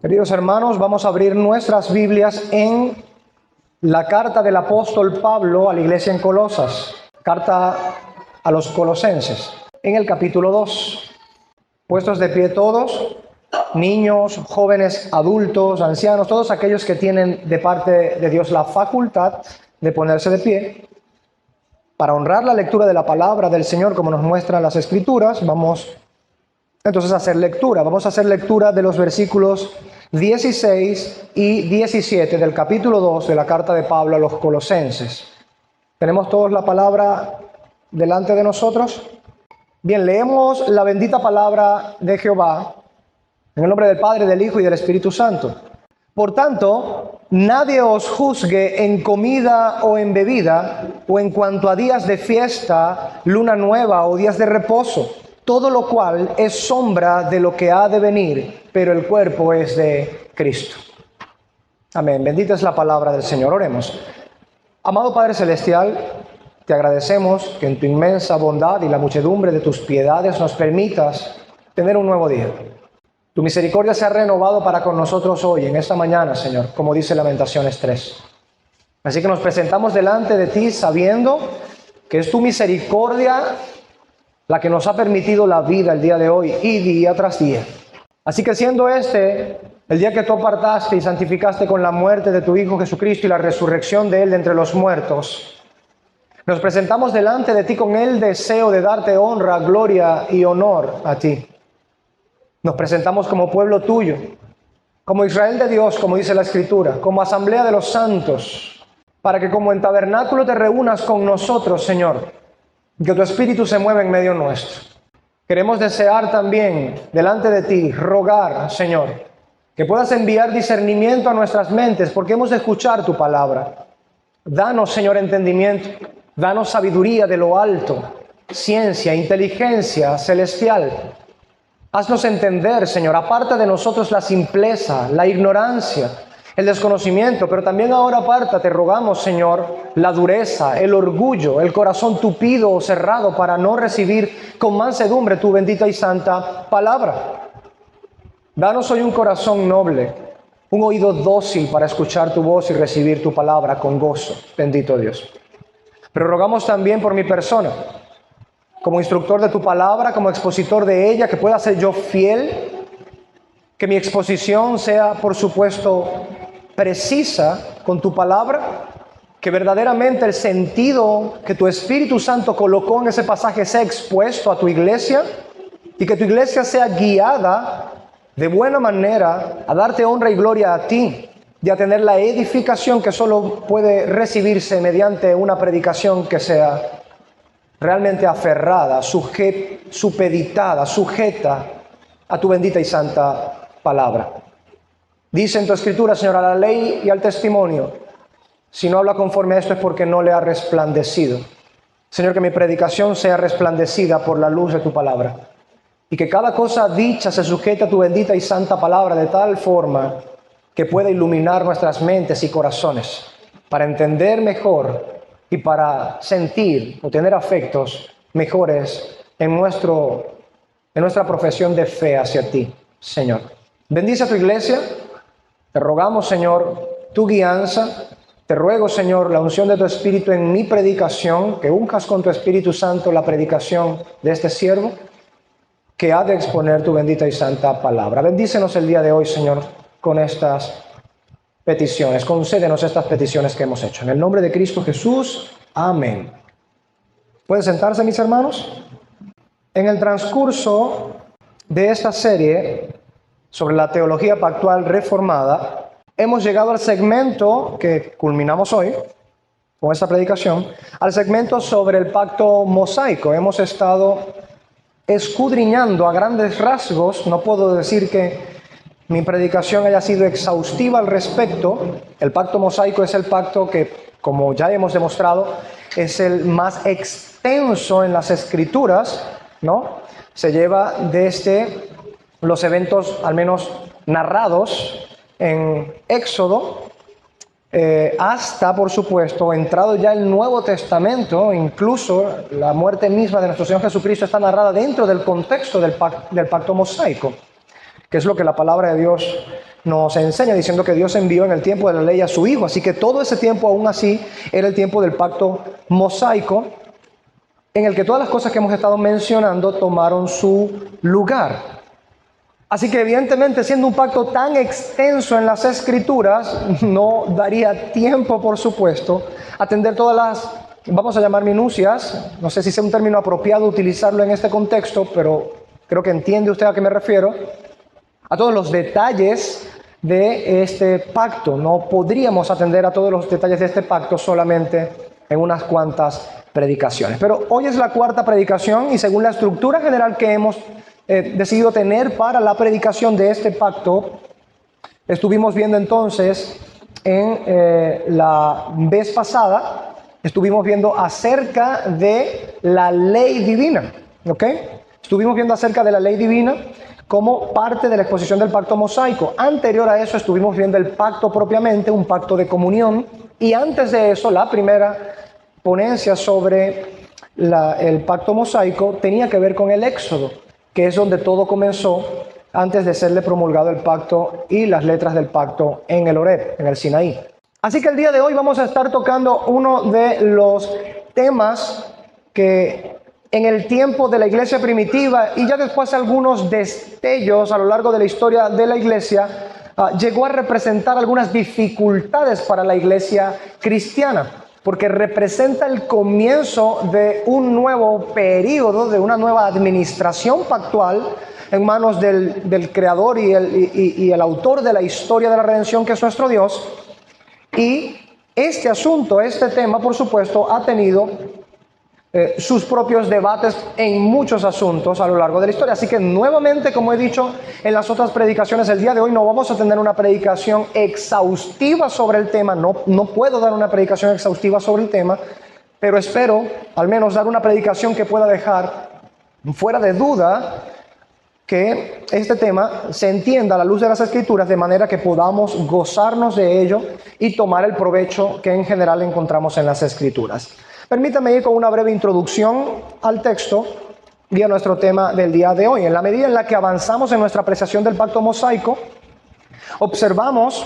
Queridos hermanos, vamos a abrir nuestras Biblias en la carta del apóstol Pablo a la iglesia en Colosas, carta a los colosenses, en el capítulo 2. Puestos de pie todos, niños, jóvenes, adultos, ancianos, todos aquellos que tienen de parte de Dios la facultad de ponerse de pie. Para honrar la lectura de la palabra del Señor como nos muestran las Escrituras, vamos entonces a hacer lectura. Vamos a hacer lectura de los versículos 16 y 17 del capítulo 2 de la carta de Pablo a los colosenses. ¿Tenemos todos la palabra delante de nosotros? Bien, leemos la bendita palabra de Jehová en el nombre del Padre, del Hijo y del Espíritu Santo. Por tanto, nadie os juzgue en comida o en bebida, o en cuanto a días de fiesta, luna nueva o días de reposo, todo lo cual es sombra de lo que ha de venir, pero el cuerpo es de Cristo. Amén. Bendita es la palabra del Señor. Oremos. Amado Padre Celestial, te agradecemos que en tu inmensa bondad y la muchedumbre de tus piedades nos permitas tener un nuevo día. Tu misericordia se ha renovado para con nosotros hoy, en esta mañana, Señor, como dice Lamentaciones 3. Así que nos presentamos delante de ti sabiendo que es tu misericordia la que nos ha permitido la vida el día de hoy y día tras día. Así que siendo este el día que tú apartaste y santificaste con la muerte de tu Hijo Jesucristo y la resurrección de Él de entre los muertos, nos presentamos delante de ti con el deseo de darte honra, gloria y honor a ti. Nos presentamos como pueblo tuyo, como Israel de Dios, como dice la Escritura, como asamblea de los santos, para que como en tabernáculo te reúnas con nosotros, Señor, que tu Espíritu se mueva en medio nuestro. Queremos desear también delante de ti, rogar, Señor, que puedas enviar discernimiento a nuestras mentes, porque hemos de escuchar tu palabra. Danos, Señor, entendimiento, danos sabiduría de lo alto, ciencia, inteligencia celestial. Haznos entender, Señor, aparta de nosotros la simpleza, la ignorancia, el desconocimiento, pero también ahora aparta, te rogamos, Señor, la dureza, el orgullo, el corazón tupido o cerrado para no recibir con mansedumbre tu bendita y santa palabra. Danos hoy un corazón noble, un oído dócil para escuchar tu voz y recibir tu palabra con gozo, bendito Dios. Pero rogamos también por mi persona, como instructor de tu palabra, como expositor de ella, que pueda ser yo fiel, que mi exposición sea, por supuesto, precisa con tu palabra, que verdaderamente el sentido que tu Espíritu Santo colocó en ese pasaje sea expuesto a tu iglesia y que tu iglesia sea guiada de buena manera a darte honra y gloria a ti y a tener la edificación que solo puede recibirse mediante una predicación que sea realmente aferrada, supeditada, sujeta a tu bendita y santa palabra. Dice en tu Escritura, Señor, a la ley y al testimonio, si no habla conforme a esto es porque no le ha resplandecido. Señor, que mi predicación sea resplandecida por la luz de tu palabra y que cada cosa dicha se sujete a tu bendita y santa palabra de tal forma que pueda iluminar nuestras mentes y corazones para entender mejor y para sentir o tener afectos mejores en nuestra profesión de fe hacia ti, Señor. Bendice a tu iglesia. Te rogamos, Señor, tu guianza. Te ruego, Señor, la unción de tu Espíritu en mi predicación, que unjas con tu Espíritu Santo la predicación de este siervo, que ha de exponer tu bendita y santa palabra. Bendícenos el día de hoy, Señor, con estas peticiones. Concédenos estas peticiones que hemos hecho. En el nombre de Cristo Jesús. Amén. ¿Pueden sentarse, mis hermanos? En el transcurso de esta serie sobre la teología pactual reformada, hemos llegado al segmento que culminamos hoy con esta predicación, al segmento sobre el pacto mosaico. Hemos estado escudriñando a grandes rasgos. No puedo decir que mi predicación haya sido exhaustiva al respecto. El pacto mosaico es el pacto que, como ya hemos demostrado, es el más extenso en las Escrituras, ¿no? Se lleva desde los eventos, al menos narrados, en Éxodo, hasta, por supuesto, entrado ya el Nuevo Testamento. Incluso la muerte misma de nuestro Señor Jesucristo está narrada dentro del contexto del pacto mosaico, que es lo que la palabra de Dios nos enseña diciendo que Dios envió en el tiempo de la ley a su Hijo. Así que todo ese tiempo aún así era el tiempo del pacto mosaico, en el que todas las cosas que hemos estado mencionando tomaron su lugar. Así que evidentemente, siendo un pacto tan extenso en las Escrituras, no daría tiempo, por supuesto, atender todas las, vamos a llamar minucias. No sé si sea un término apropiado utilizarlo en este contexto, pero creo que entiende usted a qué me refiero. A todos los detalles de este pacto. No podríamos atender a todos los detalles de este pacto solamente en unas cuantas predicaciones. Pero hoy es la cuarta predicación y según la estructura general que hemos decidido tener para la predicación de este pacto, estuvimos viendo entonces en la vez pasada, estuvimos viendo acerca de la ley divina, ¿ok? Estuvimos viendo acerca de la ley divina como parte de la exposición del pacto mosaico. Anterior a eso estuvimos viendo el pacto propiamente, un pacto de comunión, y antes de eso la primera ponencia sobre el pacto mosaico tenía que ver con el Éxodo, que es donde todo comenzó antes de serle promulgado el pacto y las letras del pacto en el Horeb, en el Sinaí. Así que el día de hoy vamos a estar tocando uno de los temas que en el tiempo de la iglesia primitiva y ya después algunos destellos a lo largo de la historia de la iglesia, llegó a representar algunas dificultades para la iglesia cristiana, porque representa el comienzo de un nuevo periodo, de una nueva administración pactual en manos del creador y el autor de la historia de la redención, que es nuestro Dios. Y este asunto, este tema, por supuesto, ha tenido sus propios debates en muchos asuntos a lo largo de la historia. Así que nuevamente, como he dicho en las otras predicaciones, el día de hoy no vamos a tener una predicación exhaustiva sobre el tema. No puedo dar una predicación exhaustiva sobre el tema, pero espero al menos dar una predicación que pueda dejar fuera de duda que este tema se entienda a la luz de las Escrituras, de manera que podamos gozarnos de ello y tomar el provecho que en general encontramos en las Escrituras. Permítame ir con una breve introducción al texto y a nuestro tema del día de hoy. En la medida en la que avanzamos en nuestra apreciación del pacto mosaico, observamos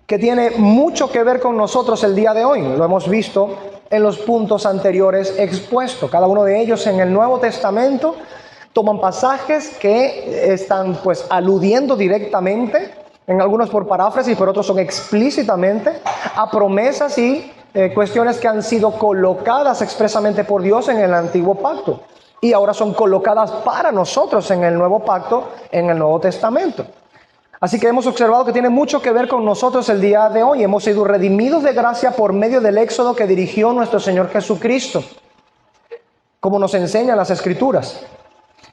que tiene mucho que ver con nosotros el día de hoy. Lo hemos visto en los puntos anteriores expuestos. Cada uno de ellos en el Nuevo Testamento toman pasajes que están pues aludiendo directamente, en algunos por paráfrasis, pero otros son explícitamente a promesas y cuestiones que han sido colocadas expresamente por Dios en el antiguo pacto y ahora son colocadas para nosotros en el nuevo pacto, en el Nuevo Testamento. Así que hemos observado que tiene mucho que ver con nosotros el día de hoy. Hemos sido redimidos de gracia por medio del éxodo que dirigió nuestro Señor Jesucristo, como nos enseñan las Escrituras.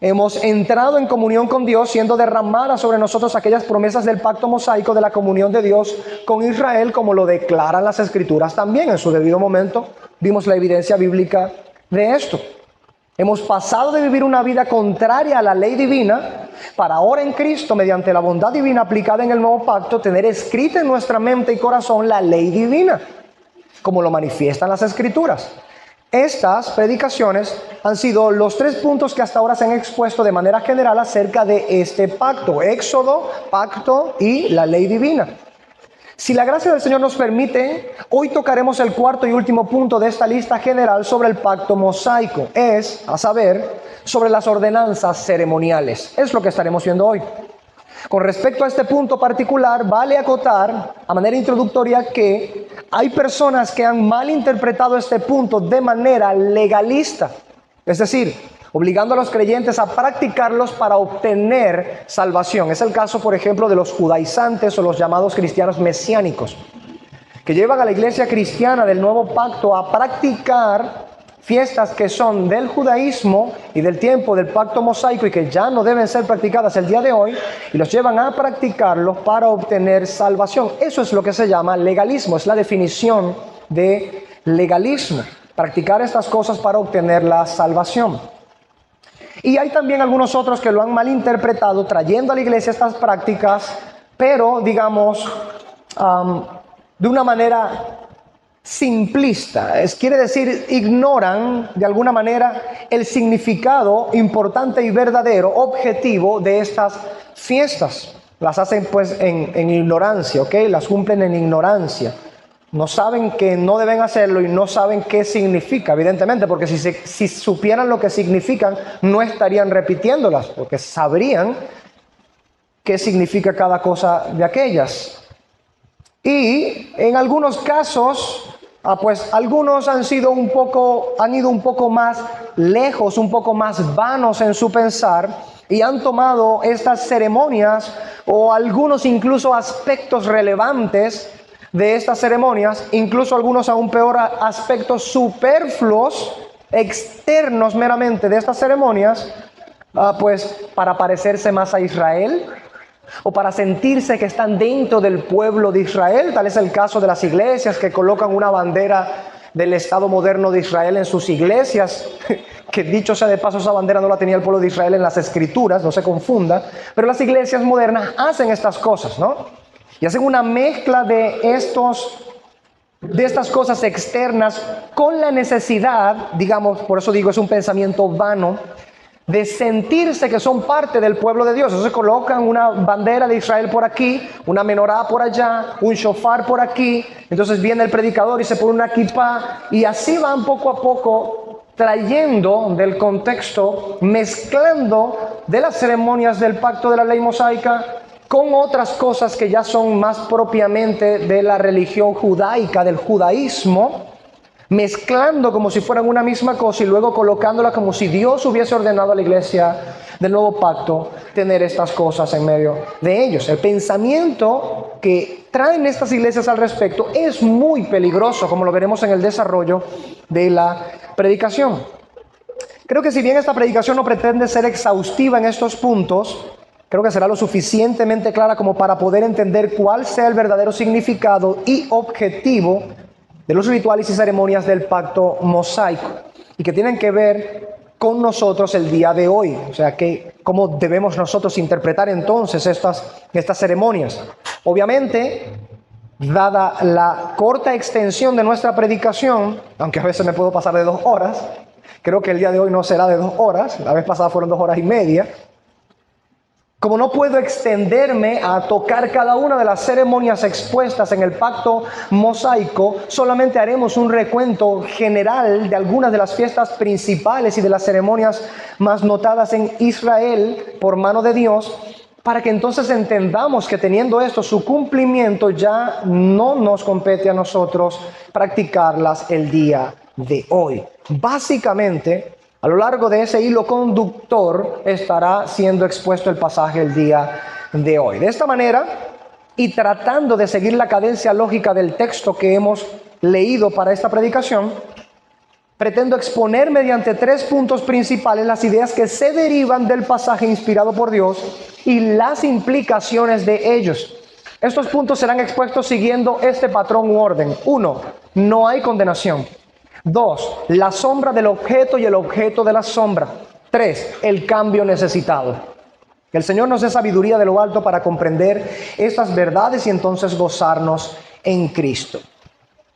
Hemos entrado en comunión con Dios, siendo derramadas sobre nosotros aquellas promesas del pacto mosaico de la comunión de Dios con Israel, como lo declaran las Escrituras también. En su debido momento vimos la evidencia bíblica de esto. Hemos pasado de vivir una vida contraria a la ley divina para ahora en Cristo, mediante la bondad divina aplicada en el nuevo pacto, tener escrita en nuestra mente y corazón la ley divina, como lo manifiestan las Escrituras. Estas predicaciones han sido los tres puntos que hasta ahora se han expuesto de manera general acerca de este pacto: Éxodo, pacto y la ley divina. Si la gracia del Señor nos permite, hoy tocaremos el cuarto y último punto de esta lista general sobre el pacto mosaico, es, a saber, sobre las ordenanzas ceremoniales. Es lo que estaremos viendo hoy. Con respecto a este punto particular, vale acotar a manera introductoria que hay personas que han malinterpretado este punto de manera legalista, es decir, obligando a los creyentes a practicarlos para obtener salvación. Es el caso, por ejemplo, de los judaizantes o los llamados cristianos mesiánicos, que llevan a la iglesia cristiana del nuevo pacto a practicar fiestas que son del judaísmo y del tiempo del pacto mosaico y que ya no deben ser practicadas el día de hoy, y los llevan a practicarlos para obtener salvación. Eso es lo que se llama legalismo, es la definición de legalismo, practicar estas cosas para obtener la salvación. Y hay también algunos otros que lo han malinterpretado, trayendo a la iglesia estas prácticas, pero digamos de una manera simplista. Quiere decir, ignoran de alguna manera el significado importante y verdadero, objetivo de estas fiestas. las hacen pues en ignorancia, ¿ok? Las cumplen en ignorancia. No saben que no deben hacerlo y no saben qué significa, evidentemente, porque si supieran lo que significan, no estarían repitiéndolas, porque sabrían qué significa cada cosa de aquellas. Y en algunos casos, pues algunos han ido un poco más lejos, un poco más vanos en su pensar y han tomado estas ceremonias o algunos incluso aspectos relevantes de estas ceremonias, incluso algunos aún peor aspectos superfluos, externos meramente de estas ceremonias, pues para parecerse más a Israel o para sentirse que están dentro del pueblo de Israel. Tal es el caso de las iglesias que colocan una bandera del Estado moderno de Israel en sus iglesias, que dicho sea de paso, esa bandera no la tenía el pueblo de Israel en las escrituras, no se confunda, pero las iglesias modernas hacen estas cosas, ¿no? Y hacen una mezcla de estas cosas externas con la necesidad, digamos, por eso digo, es un pensamiento vano, de sentirse que son parte del pueblo de Dios. Entonces colocan una bandera de Israel por aquí, una menorá por allá, un shofar por aquí. Entonces viene el predicador y se pone una kipá, y así van poco a poco trayendo del contexto, mezclando de las ceremonias del pacto de la ley mosaica con otras cosas que ya son más propiamente de la religión judaica, del judaísmo, mezclando como si fueran una misma cosa y luego colocándola como si Dios hubiese ordenado a la iglesia del nuevo pacto tener estas cosas en medio de ellos. El pensamiento que traen estas iglesias al respecto es muy peligroso, como lo veremos en el desarrollo de la predicación. Creo que si bien esta predicación no pretende ser exhaustiva en estos puntos, creo que será lo suficientemente clara como para poder entender cuál sea el verdadero significado y objetivo de los rituales y ceremonias del pacto mosaico y que tienen que ver con nosotros el día de hoy. O sea, que cómo debemos nosotros interpretar entonces estas ceremonias. Obviamente, dada la corta extensión de nuestra predicación, aunque a veces me puedo pasar de 2 horas, creo que el día de hoy no será de 2 horas, la vez pasada fueron 2 horas y media. Como no puedo extenderme a tocar cada una de las ceremonias expuestas en el pacto mosaico, solamente haremos un recuento general de algunas de las fiestas principales y de las ceremonias más notadas en Israel por mano de Dios, para que entonces entendamos que teniendo esto su cumplimiento ya no nos compete a nosotros practicarlas el día de hoy. Básicamente, a lo largo de ese hilo conductor estará siendo expuesto el pasaje el día de hoy. De esta manera, y tratando de seguir la cadencia lógica del texto que hemos leído para esta predicación, pretendo exponer mediante 3 puntos principales las ideas que se derivan del pasaje inspirado por Dios y las implicaciones de ellos. Estos puntos serán expuestos siguiendo este patrón u orden. 1. No hay condenación. 2. La sombra del objeto y el objeto de la sombra. 3. El cambio necesitado. Que el Señor nos dé sabiduría de lo alto para comprender estas verdades y entonces gozarnos en Cristo.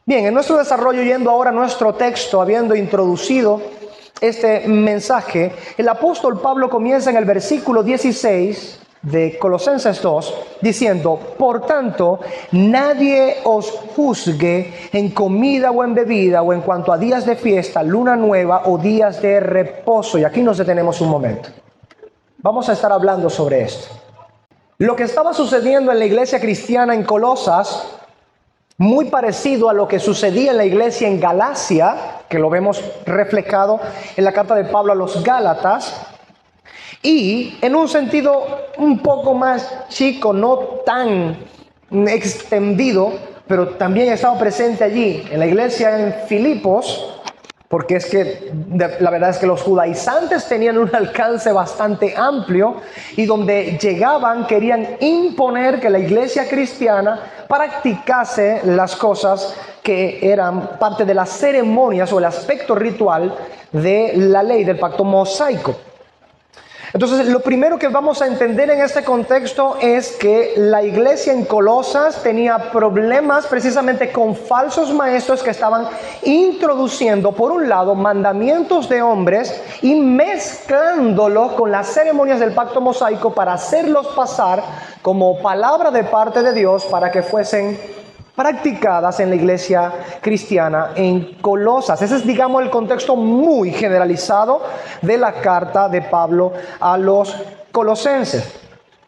Bien, en nuestro desarrollo, yendo ahora a nuestro texto, habiendo introducido este mensaje, el apóstol Pablo comienza en el versículo 16 de Colosenses 2, diciendo: por tanto, nadie os juzgue en comida o en bebida, o en cuanto a días de fiesta, luna nueva o días de reposo. Y aquí nos detenemos un momento. Vamos a estar hablando sobre esto. Lo que estaba sucediendo en la iglesia cristiana en Colosas, muy parecido a lo que sucedía en la iglesia en Galacia, que lo vemos reflejado en la carta de Pablo a los Gálatas, y en un sentido un poco más chico, no tan extendido, pero también he estado presente allí en la iglesia en Filipos, porque es que la verdad es que los judaizantes tenían un alcance bastante amplio y donde llegaban querían imponer que la iglesia cristiana practicase las cosas que eran parte de las ceremonias o el aspecto ritual de la ley del pacto mosaico. Entonces, lo primero que vamos a entender en este contexto es que la iglesia en Colosas tenía problemas precisamente con falsos maestros que estaban introduciendo, por un lado, mandamientos de hombres y mezclándolo con las ceremonias del pacto mosaico para hacerlos pasar como palabra de parte de Dios para que fuesen practicadas en la iglesia cristiana en Colosas. Ese es, digamos, el contexto muy generalizado de la carta de Pablo a los colosenses.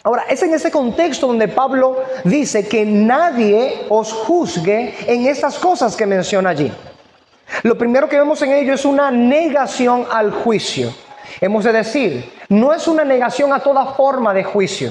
Ahora, es en ese contexto donde Pablo dice que nadie os juzgue en estas cosas que menciona allí. Lo primero que vemos en ello es una negación al juicio. Hemos de decir, no es una negación a toda forma de juicio.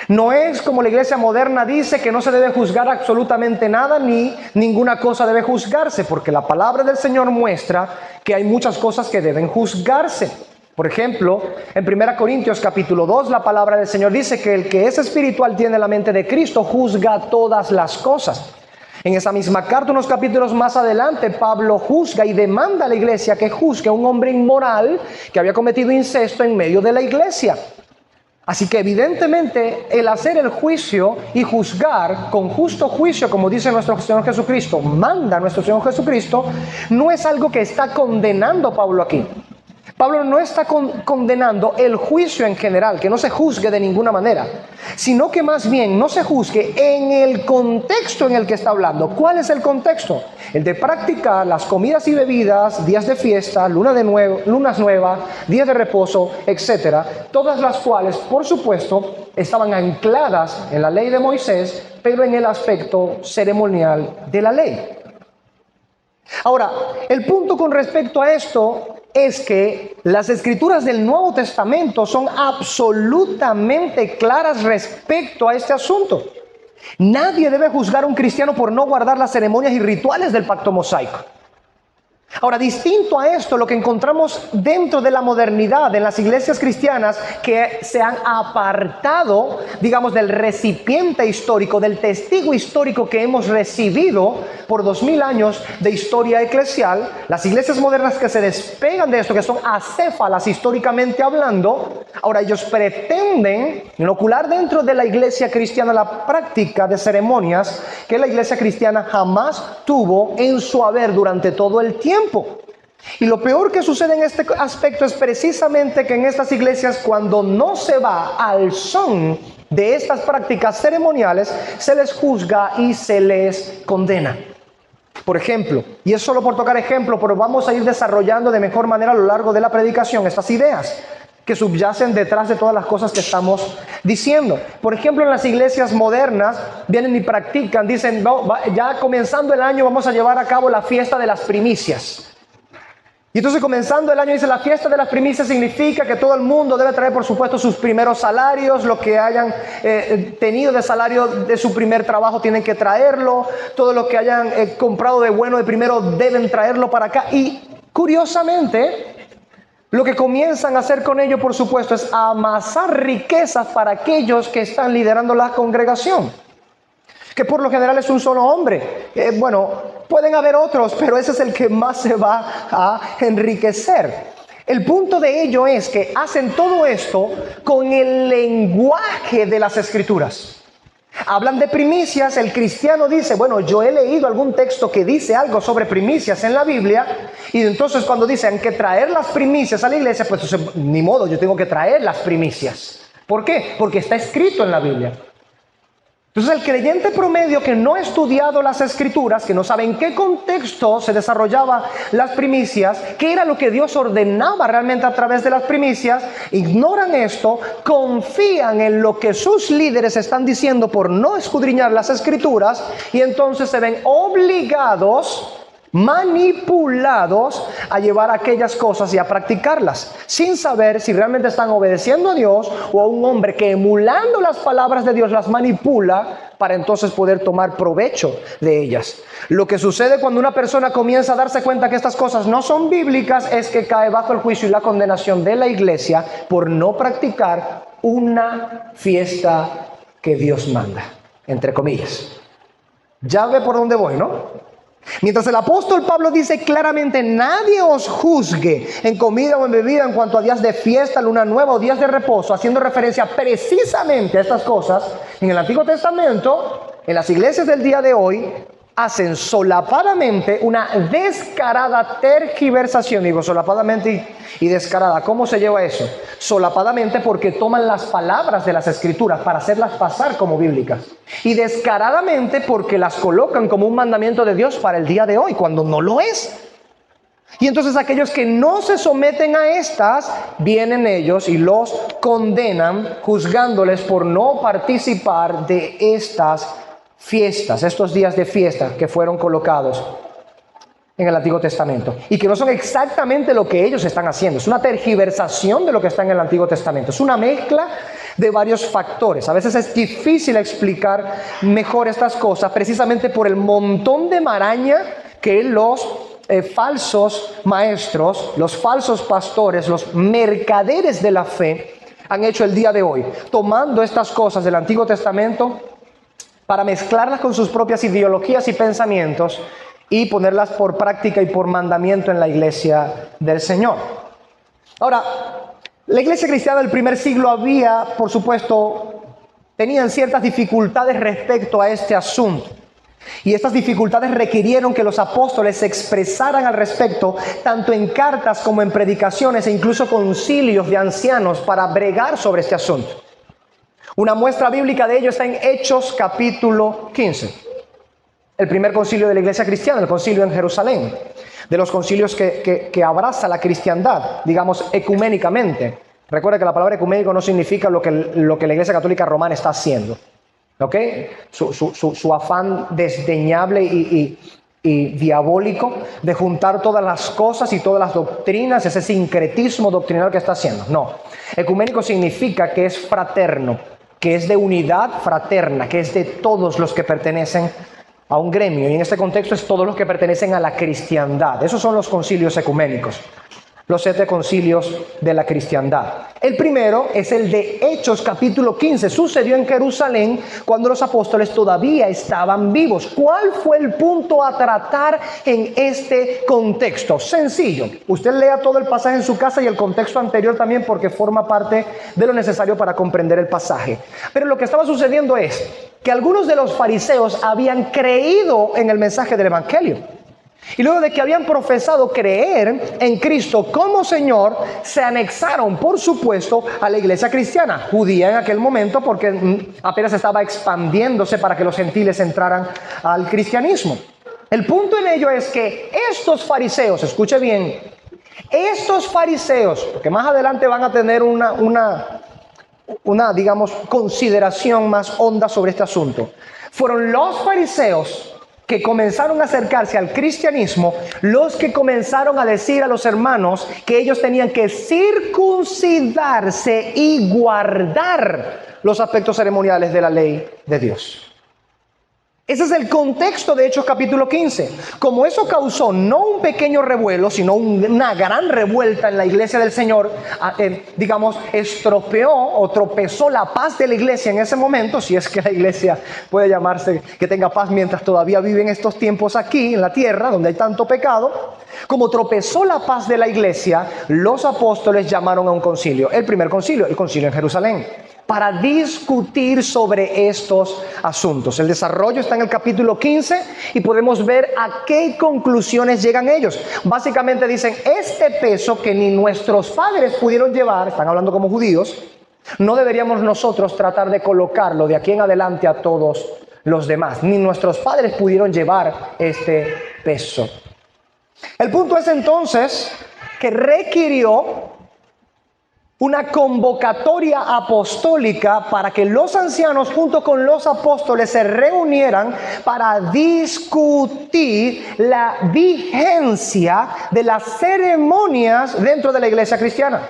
No es como la iglesia moderna dice que no se debe juzgar absolutamente nada ni ninguna cosa debe juzgarse, porque la palabra del Señor muestra que hay muchas cosas que deben juzgarse. Por ejemplo, en 1 Corintios capítulo 2, la palabra del Señor dice que el que es espiritual tiene la mente de Cristo, juzga todas las cosas. En esa misma carta, unos capítulos más adelante, Pablo juzga y demanda a la iglesia que juzgue a un hombre inmoral que había cometido incesto en medio de la iglesia. Así que evidentemente el hacer el juicio y juzgar con justo juicio, como dice nuestro Señor Jesucristo, manda a nuestro Señor Jesucristo, no es algo que está condenando Pablo aquí. Pablo no está condenando el juicio en general, que no se juzgue de ninguna manera, sino que más bien no se juzgue en el contexto en el que está hablando. ¿Cuál es el contexto? El de practicar las comidas y bebidas, días de fiesta, lunas nuevas, días de reposo, etcétera, todas las cuales, por supuesto, estaban ancladas en la ley de Moisés, pero en el aspecto ceremonial de la ley. Ahora, el punto con respecto a esto es que las escrituras del Nuevo Testamento son absolutamente claras respecto a este asunto. Nadie debe juzgar a un cristiano por no guardar las ceremonias y rituales del pacto mosaico. Ahora, distinto a esto, lo que encontramos dentro de la modernidad, en las iglesias cristianas que se han apartado, digamos, del recipiente histórico, del testigo histórico que hemos recibido por 2000 años de historia eclesial, las iglesias modernas que se despegan de esto, que son acéfalas históricamente hablando, ahora ellos pretenden inocular dentro de la iglesia cristiana la práctica de ceremonias que la iglesia cristiana jamás tuvo en su haber durante todo el tiempo. Y lo peor que sucede en este aspecto es precisamente que en estas iglesias, cuando no se va al son de estas prácticas ceremoniales, se les juzga y se les condena. Por ejemplo, y es solo por tocar ejemplo, pero vamos a ir desarrollando de mejor manera a lo largo de la predicación estas ideas que subyacen detrás de todas las cosas que estamos diciendo. Por ejemplo, en las iglesias modernas vienen y practican, dicen, no, ya comenzando el año vamos a llevar a cabo la fiesta de las primicias. Y entonces comenzando el año dice, la fiesta de las primicias significa que todo el mundo debe traer, por supuesto, sus primeros salarios, lo que hayan tenido de salario de su primer trabajo tienen que traerlo, todo lo que hayan comprado de bueno de primero deben traerlo para acá. Y curiosamente, lo que comienzan a hacer con ello, por supuesto, es amasar riquezas para aquellos que están liderando la congregación, que por lo general es un solo hombre. Bueno, pueden haber otros, pero ese es el que más se va a enriquecer. El punto de ello es que hacen todo esto con el lenguaje de las escrituras. Hablan de primicias, el cristiano dice, bueno, yo he leído algún texto que dice algo sobre primicias en la Biblia, y entonces cuando dicen que traer las primicias a la iglesia, pues ni modo, yo tengo que traer las primicias. ¿Por qué? Porque está escrito en la Biblia. Entonces el creyente promedio que no ha estudiado las escrituras, que no sabe en qué contexto se desarrollaban las primicias, qué era lo que Dios ordenaba realmente a través de las primicias, ignoran esto, confían en lo que sus líderes están diciendo por no escudriñar las escrituras, y entonces se ven obligados, manipulados a llevar aquellas cosas y a practicarlas, sin saber si realmente están obedeciendo a Dios o a un hombre que, emulando las palabras de Dios, las manipula para entonces poder tomar provecho de ellas. Lo que sucede cuando una persona comienza a darse cuenta que estas cosas no son bíblicas es que cae bajo el juicio y la condenación de la iglesia por no practicar una fiesta que Dios manda, entre comillas. Ya ve por dónde voy, ¿no? Mientras el apóstol Pablo dice claramente, nadie os juzgue en comida o en bebida en cuanto a días de fiesta, luna nueva o días de reposo, haciendo referencia precisamente a estas cosas, en el Antiguo Testamento, en las iglesias del día de hoy, hacen solapadamente una descarada tergiversación. Digo solapadamente y descarada. ¿Cómo se lleva eso? Solapadamente porque toman las palabras de las Escrituras para hacerlas pasar como bíblicas. Y descaradamente porque las colocan como un mandamiento de Dios para el día de hoy, cuando no lo es. Y entonces aquellos que no se someten a estas, vienen ellos y los condenan, juzgándoles por no participar de estas fiestas, estos días de fiesta que fueron colocados en el Antiguo Testamento y que no son exactamente lo que ellos están haciendo. Es una tergiversación de lo que está en el Antiguo Testamento. Es una mezcla de varios factores. A veces es difícil explicar mejor estas cosas precisamente por el montón de maraña que los falsos maestros, los falsos pastores, los mercaderes de la fe han hecho el día de hoy, tomando estas cosas del Antiguo Testamento para mezclarlas con sus propias ideologías y pensamientos y ponerlas por práctica y por mandamiento en la iglesia del Señor. Ahora, la iglesia cristiana del primer siglo había, por supuesto, tenían ciertas dificultades respecto a este asunto. Y estas dificultades requirieron que los apóstoles se expresaran al respecto, tanto en cartas como en predicaciones e incluso concilios de ancianos para bregar sobre este asunto. Una muestra bíblica de ello está en Hechos capítulo 15. El primer concilio de la iglesia cristiana, el concilio en Jerusalén. De los concilios que abraza la cristiandad, digamos, ecuménicamente. Recuerda que la palabra ecuménico no significa lo que la iglesia católica romana está haciendo. ¿Ok? Su afán desdeñable y diabólico de juntar todas las cosas y todas las doctrinas, ese sincretismo doctrinal que está haciendo. No. Ecuménico significa que es fraterno, que es de unidad fraterna, que es de todos los que pertenecen a un gremio. Y en este contexto es todos los que pertenecen a la cristiandad. Esos son los concilios ecuménicos. Los 7 concilios de la cristiandad. El primero es el de Hechos capítulo 15. Sucedió en Jerusalén cuando los apóstoles todavía estaban vivos. ¿Cuál fue el punto a tratar en este contexto? Sencillo. Usted lea todo el pasaje en su casa y el contexto anterior también, porque forma parte de lo necesario para comprender el pasaje. Pero lo que estaba sucediendo es que algunos de los fariseos habían creído en el mensaje del evangelio. Y luego de que habían profesado creer en Cristo como Señor, se anexaron, por supuesto, a la iglesia cristiana, judía en aquel momento, porque apenas estaba expandiéndose para que los gentiles entraran al cristianismo. El punto en ello es que estos fariseos, escuche bien, estos fariseos, porque más adelante van a tener una digamos, consideración más honda sobre este asunto, fueron los fariseos que comenzaron a acercarse al cristianismo, los que comenzaron a decir a los hermanos que ellos tenían que circuncidarse y guardar los aspectos ceremoniales de la ley de Dios. Ese es el contexto de Hechos capítulo 15. Como eso causó no un pequeño revuelo, sino una gran revuelta en la iglesia del Señor, digamos, estropeó o tropezó la paz de la iglesia en ese momento, si es que la iglesia puede llamarse que tenga paz mientras todavía vive en estos tiempos aquí, en la tierra, donde hay tanto pecado. Como tropezó la paz de la iglesia, los apóstoles llamaron a un concilio. El primer concilio, el concilio en Jerusalén, para discutir sobre estos asuntos. El desarrollo está en el capítulo 15 y podemos ver a qué conclusiones llegan ellos. Básicamente dicen, este peso que ni nuestros padres pudieron llevar, están hablando como judíos, no deberíamos nosotros tratar de colocarlo de aquí en adelante a todos los demás. Ni nuestros padres pudieron llevar este peso. El punto es entonces que requirió una convocatoria apostólica para que los ancianos junto con los apóstoles se reunieran para discutir la vigencia de las ceremonias dentro de la iglesia cristiana,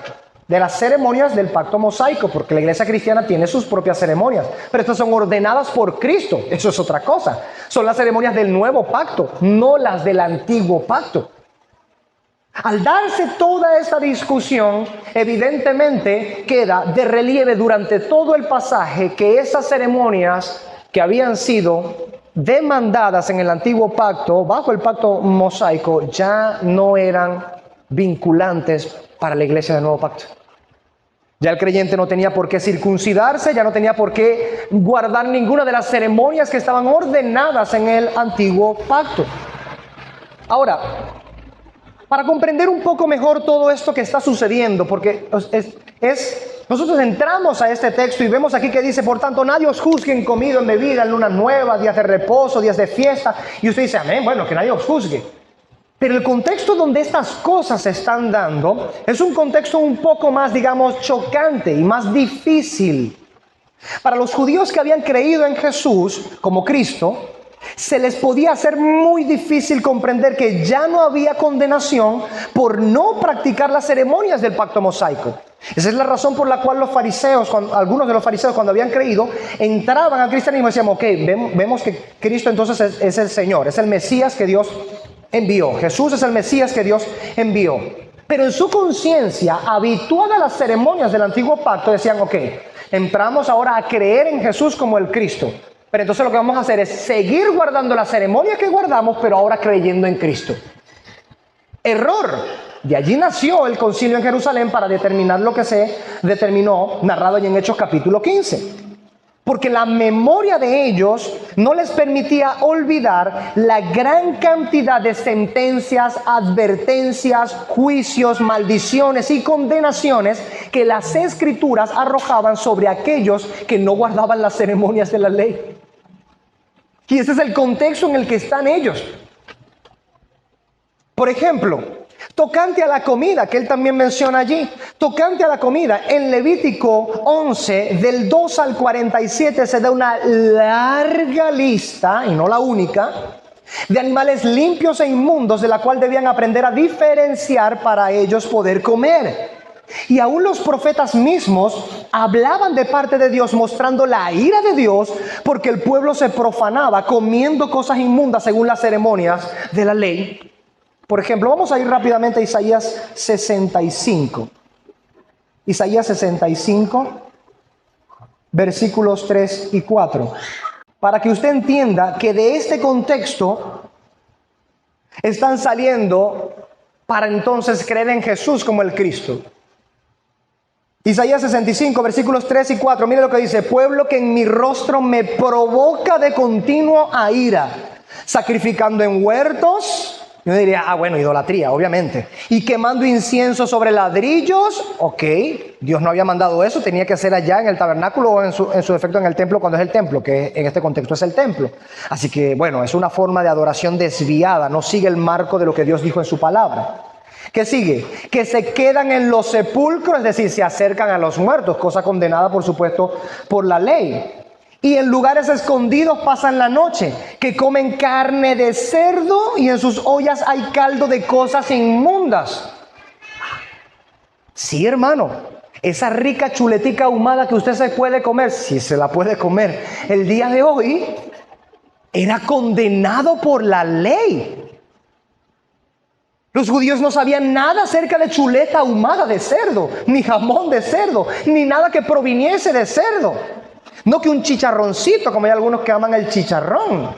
de las ceremonias del pacto mosaico, porque la iglesia cristiana tiene sus propias ceremonias, pero estas son ordenadas por Cristo, eso es otra cosa. Son las ceremonias del nuevo pacto, no las del antiguo pacto. Al darse toda esta discusión, evidentemente queda de relieve durante todo el pasaje que esas ceremonias que habían sido demandadas en el antiguo pacto, bajo el pacto mosaico, ya no eran vinculantes para la iglesia del nuevo pacto. Ya el creyente no tenía por qué circuncidarse, ya no tenía por qué guardar ninguna de las ceremonias que estaban ordenadas en el antiguo pacto. Ahora, para comprender un poco mejor todo esto que está sucediendo, porque nosotros entramos a este texto y vemos aquí que dice, por tanto, nadie os juzgue en comida, en bebida, en luna nueva, días de reposo, días de fiesta. Y usted dice, amén, bueno, que nadie os juzgue. Pero el contexto donde estas cosas se están dando es un contexto un poco más, digamos, chocante y más difícil. Para los judíos que habían creído en Jesús como Cristo, se les podía hacer muy difícil comprender que ya no había condenación por no practicar las ceremonias del pacto mosaico. Esa es la razón por la cual los fariseos, algunos de los fariseos cuando habían creído, entraban al cristianismo y decían, ok, vemos que Cristo entonces es el Señor, es el Mesías que Dios envió. Jesús es el Mesías que Dios envió. Pero en su conciencia, habituada a las ceremonias del antiguo pacto, decían, ok, entramos ahora a creer en Jesús como el Cristo. Pero entonces lo que vamos a hacer es seguir guardando la ceremonia que guardamos, pero ahora creyendo en Cristo. Error. De allí nació el concilio en Jerusalén para determinar lo que se determinó, narrado en Hechos capítulo 15. Porque la memoria de ellos no les permitía olvidar la gran cantidad de sentencias, advertencias, juicios, maldiciones y condenaciones que las Escrituras arrojaban sobre aquellos que no guardaban las ceremonias de la ley. Y ese es el contexto en el que están ellos. Por ejemplo, tocante a la comida, que él también menciona allí, tocante a la comida, en Levítico 11, del 2 al 47, se da una larga lista, y no la única, de animales limpios e inmundos, de la cual debían aprender a diferenciar para ellos poder comer. Y aún los profetas mismos hablaban de parte de Dios, mostrando la ira de Dios, porque el pueblo se profanaba comiendo cosas inmundas según las ceremonias de la ley. Por ejemplo, vamos a ir rápidamente a Isaías 65. Isaías 65, versículos 3 y 4. Para que usted entienda que de este contexto están saliendo para entonces creer en Jesús como el Cristo. Isaías 65, versículos 3 y 4. Mire lo que dice: pueblo que en mi rostro me provoca de continuo a ira, sacrificando en huertos. Yo diría, bueno, idolatría, obviamente. Y quemando incienso sobre ladrillos. Ok, Dios no había mandado eso, tenía que ser allá en el tabernáculo o en su defecto en el templo, cuando es el templo, que en este contexto es el templo. Así que, bueno, es una forma de adoración desviada, no sigue el marco de lo que Dios dijo en su palabra. ¿Qué sigue? Que se quedan en los sepulcros, es decir, se acercan a los muertos, cosa condenada, por supuesto, por la ley. Y en lugares escondidos pasan la noche, que comen carne de cerdo y en sus ollas hay caldo de cosas inmundas. Sí, hermano, esa rica chuletica ahumada que usted se puede comer, sí se la puede comer, el día de hoy era condenado por la ley. Los judíos no sabían nada acerca de chuleta ahumada de cerdo, ni jamón de cerdo, ni nada que proviniese de cerdo. No que un chicharroncito, como hay algunos que aman el chicharrón.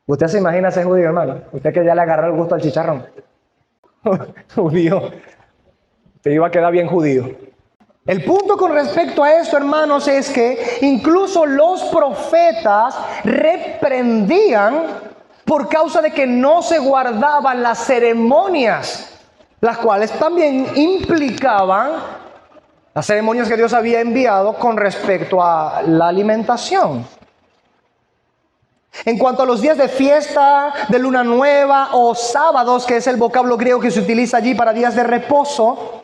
Usted se imagina ser judío, hermano. Usted que ya le agarró el gusto al chicharrón. Judío. Te iba a quedar bien judío. El punto con respecto a esto, hermanos, es que incluso los profetas reprendían por causa de que no se guardaban las ceremonias, las cuales también implicaban las ceremonias que Dios había enviado con respecto a la alimentación. En cuanto a los días de fiesta, de luna nueva o sábados, que es el vocablo griego que se utiliza allí para días de reposo,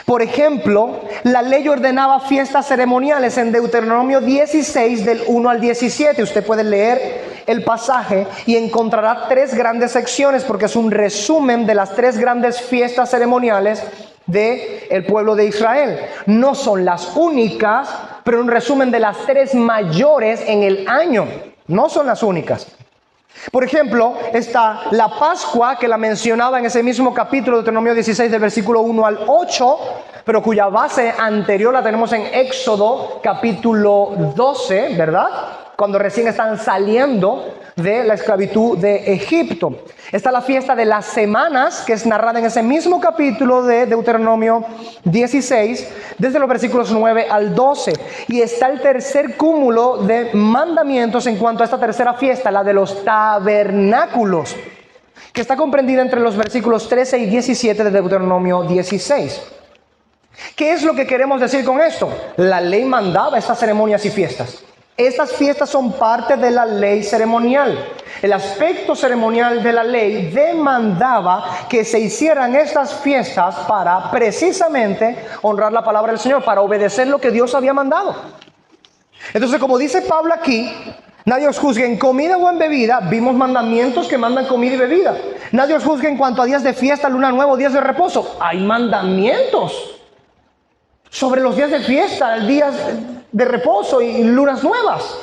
por ejemplo, la ley ordenaba fiestas ceremoniales en Deuteronomio 16 del 1 al 17. Usted puede leer el pasaje y encontrará 3 grandes secciones, porque es un resumen de las 3 grandes fiestas ceremoniales del pueblo de Israel. No son las únicas, pero un resumen de las 3 mayores en el año. No son las únicas. Por ejemplo, está la Pascua, que la mencionaba en ese mismo capítulo de Deuteronomio 16 del versículo 1 al 8, pero cuya base anterior la tenemos en Éxodo capítulo 12, ¿verdad? Cuando recién están saliendo de la esclavitud de Egipto. Está la fiesta de las semanas, que es narrada en ese mismo capítulo de Deuteronomio 16, desde los versículos 9 al 12. Y está el tercer cúmulo de mandamientos en cuanto a esta tercera fiesta, la de los tabernáculos, que está comprendida entre los versículos 13 y 17 de Deuteronomio 16. ¿Qué es lo que queremos decir con esto? La ley mandaba estas ceremonias y fiestas. Estas fiestas son parte de la ley ceremonial. El aspecto ceremonial de la ley demandaba que se hicieran estas fiestas para precisamente honrar la palabra del Señor, para obedecer lo que Dios había mandado. Entonces, como dice Pablo aquí, nadie os juzgue en comida o en bebida. Vimos mandamientos que mandan comida y bebida. Nadie os juzgue en cuanto a días de fiesta, luna nueva, días de reposo. Hay mandamientos sobre los días de fiesta, días de reposo y lunas nuevas.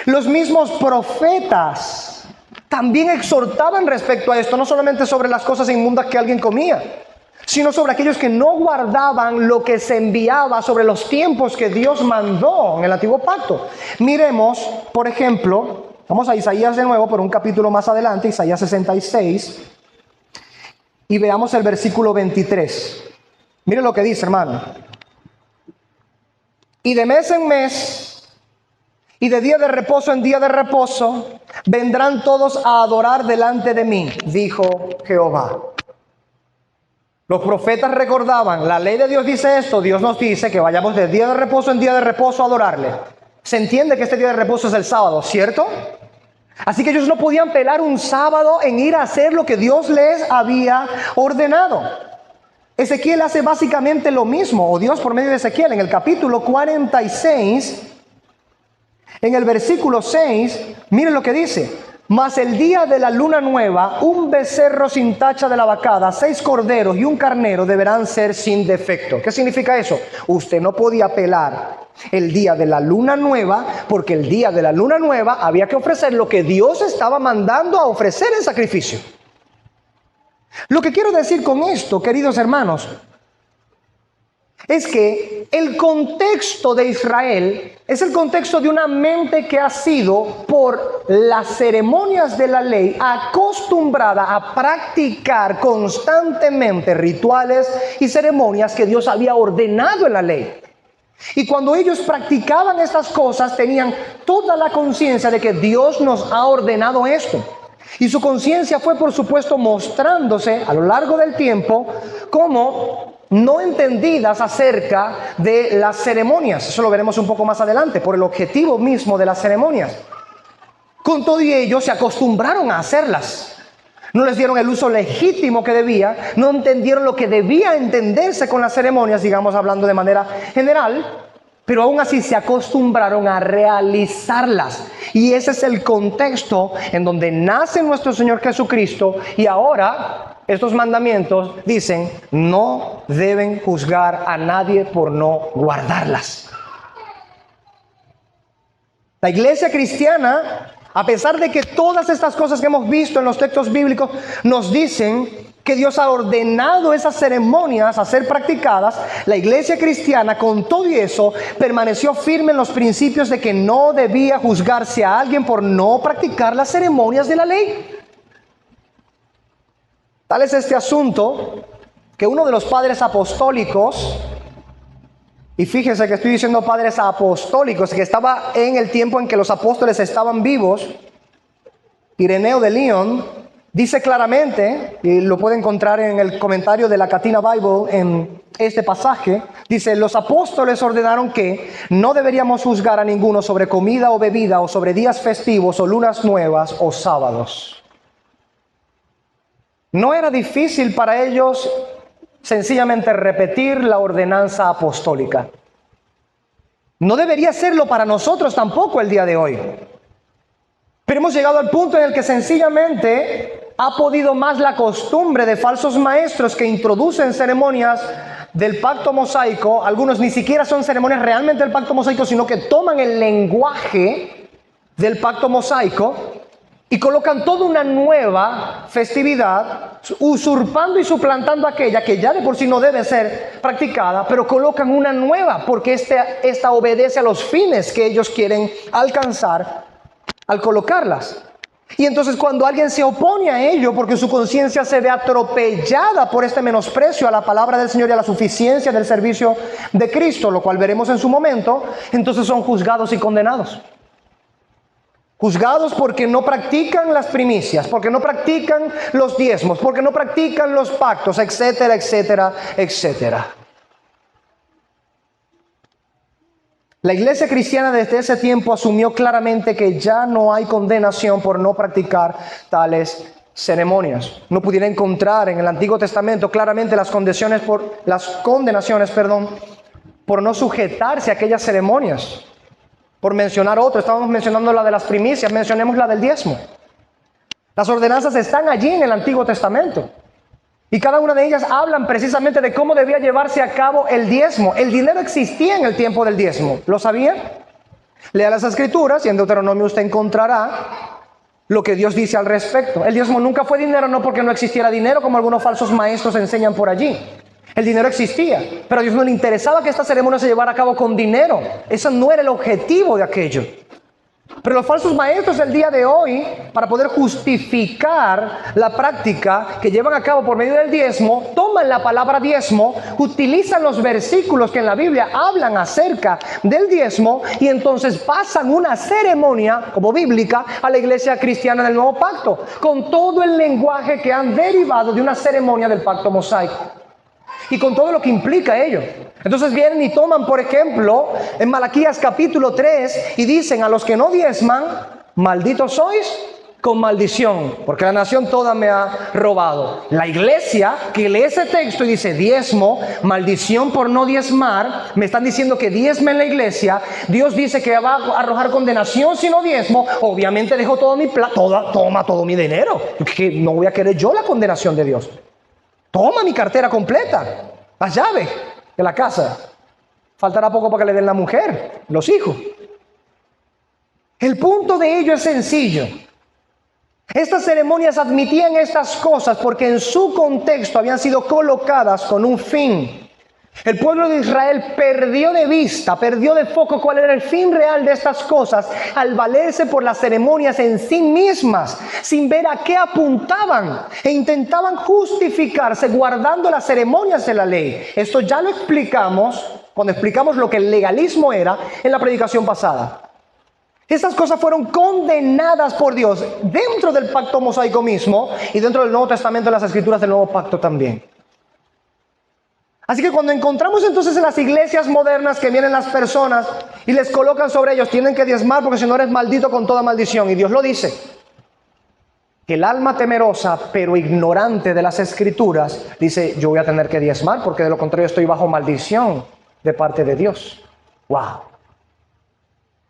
Los mismos profetas también exhortaban respecto a esto, no solamente sobre las cosas inmundas que alguien comía, sino sobre aquellos que no guardaban lo que se enviaba, sobre los tiempos que Dios mandó en el antiguo pacto. Miremos, por ejemplo, vamos a Isaías de nuevo, por un capítulo más adelante, Isaías 66, y veamos el versículo 23. Miren lo que dice, hermano. Y de mes en mes, y de día de reposo en día de reposo, vendrán todos a adorar delante de mí, dijo Jehová. Los profetas recordaban, la ley de Dios dice esto, Dios nos dice que vayamos de día de reposo en día de reposo a adorarle. Se entiende que este día de reposo es el sábado, ¿cierto? Así que ellos no podían pelar un sábado en ir a hacer lo que Dios les había ordenado. Ezequiel hace básicamente lo mismo, o Dios por medio de Ezequiel, en el capítulo 46, en el versículo 6, miren lo que dice. Mas el día de la luna nueva, un becerro sin tacha de la vacada, 6 corderos y un carnero deberán ser sin defecto. ¿Qué significa eso? Usted no podía pelar el día de la luna nueva, porque el día de la luna nueva había que ofrecer lo que Dios estaba mandando a ofrecer en sacrificio. Lo que quiero decir con esto, queridos hermanos, es que el contexto de Israel es el contexto de una mente que ha sido, por las ceremonias de la ley, acostumbrada a practicar constantemente rituales y ceremonias que Dios había ordenado en la ley. Y cuando ellos practicaban estas cosas, tenían toda la conciencia de que Dios nos ha ordenado esto. Y su conciencia fue, por supuesto, mostrándose a lo largo del tiempo como no entendidas acerca de las ceremonias. Eso lo veremos un poco más adelante, por el objetivo mismo de las ceremonias. Con todo y ello, se acostumbraron a hacerlas. No les dieron el uso legítimo que debía, no entendieron lo que debía entenderse con las ceremonias, digamos, hablando de manera general, pero aún así se acostumbraron a realizarlas. Y ese es el contexto en donde nace nuestro Señor Jesucristo. Y ahora estos mandamientos dicen, no deben juzgar a nadie por no guardarlas. La iglesia cristiana, a pesar de que todas estas cosas que hemos visto en los textos bíblicos nos dicen que Dios ha ordenado esas ceremonias a ser practicadas, la iglesia cristiana, con todo y eso, permaneció firme en los principios de que no debía juzgarse a alguien por no practicar las ceremonias de la ley. Tal es este asunto que uno de los padres apostólicos, y fíjense que estoy diciendo padres apostólicos, que estaba en el tiempo en que los apóstoles estaban vivos, Ireneo de Lyon, dice claramente, y lo puede encontrar en el comentario de la Catena Bible en este pasaje, dice, los apóstoles ordenaron que no deberíamos juzgar a ninguno sobre comida o bebida, o sobre días festivos, o lunas nuevas, o sábados. No era difícil para ellos sencillamente repetir la ordenanza apostólica. No debería serlo para nosotros tampoco el día de hoy. Pero hemos llegado al punto en el que sencillamente ha podido más la costumbre de falsos maestros que introducen ceremonias del pacto mosaico. Algunos ni siquiera son ceremonias realmente del pacto mosaico, sino que toman el lenguaje del pacto mosaico y colocan toda una nueva festividad, usurpando y suplantando aquella que ya de por sí no debe ser practicada, pero colocan una nueva porque esta obedece a los fines que ellos quieren alcanzar al colocarlas. Y entonces cuando alguien se opone a ello porque su conciencia se ve atropellada por este menosprecio a la palabra del Señor y a la suficiencia del servicio de Cristo, lo cual veremos en su momento, entonces son juzgados y condenados. Juzgados porque no practican las primicias, porque no practican los diezmos, porque no practican los pactos, etcétera, etcétera, etcétera. La iglesia cristiana desde ese tiempo asumió claramente que ya no hay condenación por no practicar tales ceremonias. No pudiera encontrar en el Antiguo Testamento claramente las condenaciones por no sujetarse a aquellas ceremonias. Por mencionar otro, estábamos mencionando la de las primicias, mencionemos la del diezmo. Las ordenanzas están allí en el Antiguo Testamento. Y cada una de ellas hablan precisamente de cómo debía llevarse a cabo el diezmo. El dinero existía en el tiempo del diezmo. ¿Lo sabían? Lea las Escrituras y en Deuteronomio usted encontrará lo que Dios dice al respecto. El diezmo nunca fue dinero, no porque no existiera dinero, como algunos falsos maestros enseñan por allí. El dinero existía, pero a Dios no le interesaba que esta ceremonia se llevara a cabo con dinero. Ese no era el objetivo de aquello. Pero los falsos maestros del día de hoy, para poder justificar la práctica que llevan a cabo por medio del diezmo, toman la palabra diezmo, utilizan los versículos que en la Biblia hablan acerca del diezmo y entonces pasan una ceremonia como bíblica a la iglesia cristiana del Nuevo Pacto, con todo el lenguaje que han derivado de una ceremonia del pacto mosaico. Y con todo lo que implica ello. Entonces vienen y toman, por ejemplo, en Malaquías capítulo 3 y dicen a los que no diezman, malditos sois con maldición, porque la nación toda me ha robado. La iglesia que lee ese texto y dice diezmo, maldición por no diezmar, me están diciendo que diezmen la iglesia. Dios dice que va a arrojar condenación si no diezmo. Obviamente dejo todo mi plata, toma todo mi dinero, que no voy a querer yo la condenación de Dios. Toma mi cartera completa, las llaves de la casa. Faltará poco para que le den la mujer, los hijos. El punto de ello es sencillo. Estas ceremonias admitían estas cosas porque en su contexto habían sido colocadas con un fin. El pueblo de Israel perdió de vista, perdió de foco cuál era el fin real de estas cosas al valerse por las ceremonias en sí mismas, sin ver a qué apuntaban e intentaban justificarse guardando las ceremonias de la ley. Esto ya lo explicamos cuando explicamos lo que el legalismo era en la predicación pasada. Estas cosas fueron condenadas por Dios dentro del pacto mosaico mismo y dentro del Nuevo Testamento, en las escrituras del Nuevo Pacto también. Así que cuando encontramos entonces en las iglesias modernas que vienen las personas y les colocan sobre ellos, tienen que diezmar porque si no eres maldito con toda maldición. Y Dios lo dice, que el alma temerosa pero ignorante de las escrituras dice, yo voy a tener que diezmar porque de lo contrario estoy bajo maldición de parte de Dios. ¡Wow!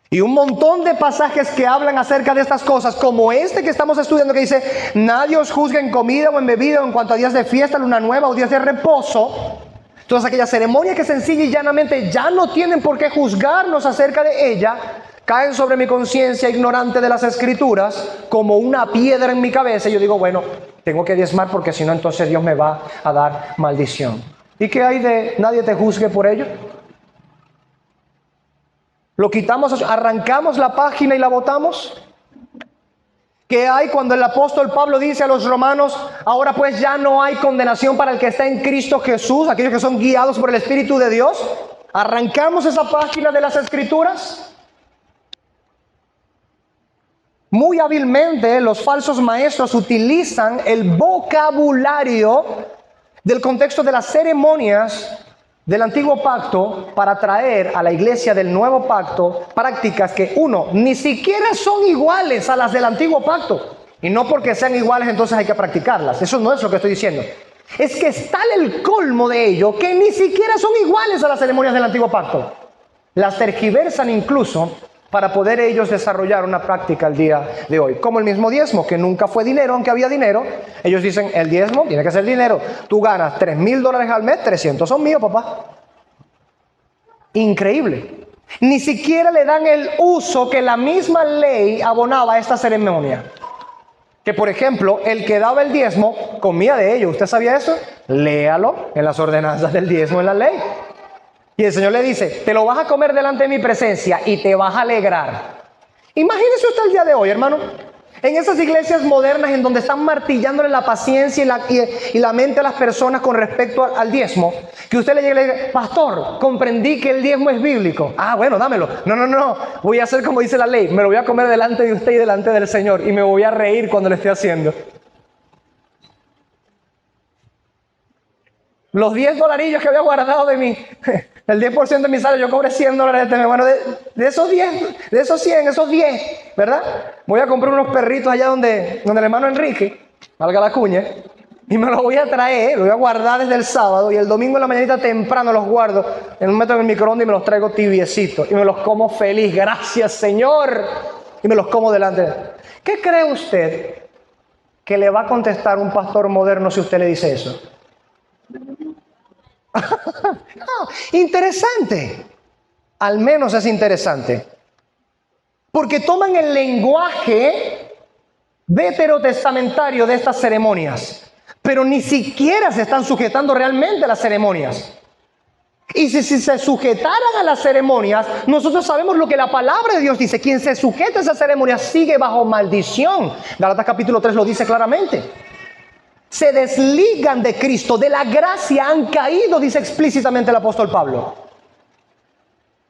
Y un montón de pasajes que hablan acerca de estas cosas, como este que estamos estudiando que dice, nadie os juzgue en comida o en bebida o en cuanto a días de fiesta, luna nueva o días de reposo. Todas aquellas ceremonias que sencilla y llanamente ya no tienen por qué juzgarnos acerca de ella, caen sobre mi conciencia ignorante de las escrituras como una piedra en mi cabeza. Y yo digo, bueno, tengo que diezmar porque si no entonces Dios me va a dar maldición. ¿Y qué hay de nadie te juzgue por ello? ¿Lo quitamos, arrancamos la página y la botamos? ¿Qué hay cuando el apóstol Pablo dice a los romanos, ahora pues ya no hay condenación para el que está en Cristo Jesús, aquellos que son guiados por el Espíritu de Dios? ¿Arrancamos esa página de las escrituras? Muy hábilmente los falsos maestros utilizan el vocabulario del contexto de las ceremonias del antiguo pacto para traer a la iglesia del nuevo pacto prácticas que, uno, ni siquiera son iguales a las del antiguo pacto. Y no porque sean iguales entonces hay que practicarlas. Eso no es lo que estoy diciendo. Es que es tal el colmo de ello que ni siquiera son iguales a las ceremonias del antiguo pacto. Las tergiversan incluso para poder ellos desarrollar una práctica el día de hoy. Como el mismo diezmo, que nunca fue dinero, aunque había dinero. Ellos dicen, el diezmo tiene que ser dinero. Tú ganas $3,000 al mes, 300 son míos, papá. Increíble. Ni siquiera le dan el uso que la misma ley abonaba a esta ceremonia. Que, por ejemplo, el que daba el diezmo comía de ello. ¿Usted sabía eso? Léalo en las ordenanzas del diezmo en la ley. Y el Señor le dice, te lo vas a comer delante de mi presencia y te vas a alegrar. Imagínese usted el día de hoy, hermano, en esas iglesias modernas en donde están martillándole la paciencia y la mente a las personas con respecto al diezmo, que usted le llegue y le diga: pastor, comprendí que el diezmo es bíblico. Ah, bueno, dámelo. No, voy a hacer como dice la ley, me lo voy a comer delante de usted y delante del Señor, y me voy a reír cuando lo esté haciendo. Los $10 que había guardado de mí, el 10% de mi salario, yo cobré $100 este mes. Bueno, de esos 10, de esos 100, esos 10, ¿verdad? Voy a comprar unos perritos allá donde el hermano Enrique, valga la cuña, y me los voy a traer, los voy a guardar desde el sábado, y el domingo en la mañanita temprano los guardo, los meto en el microondas y me los traigo tibiecitos, y me los como feliz. Gracias, Señor. Y me los como delante de él. ¿Qué cree usted que le va a contestar un pastor moderno si usted le dice eso? Interesante. Al menos es interesante, porque toman el lenguaje veterotestamentario de estas ceremonias, pero ni siquiera se están sujetando realmente a las ceremonias. Y si se sujetaran a las ceremonias, nosotros sabemos lo que la palabra de Dios dice: quien se sujeta a esas ceremonias sigue bajo maldición. Gálatas capítulo 3 lo dice claramente. Se desligan de Cristo, de la gracia han caído, dice explícitamente el apóstol Pablo.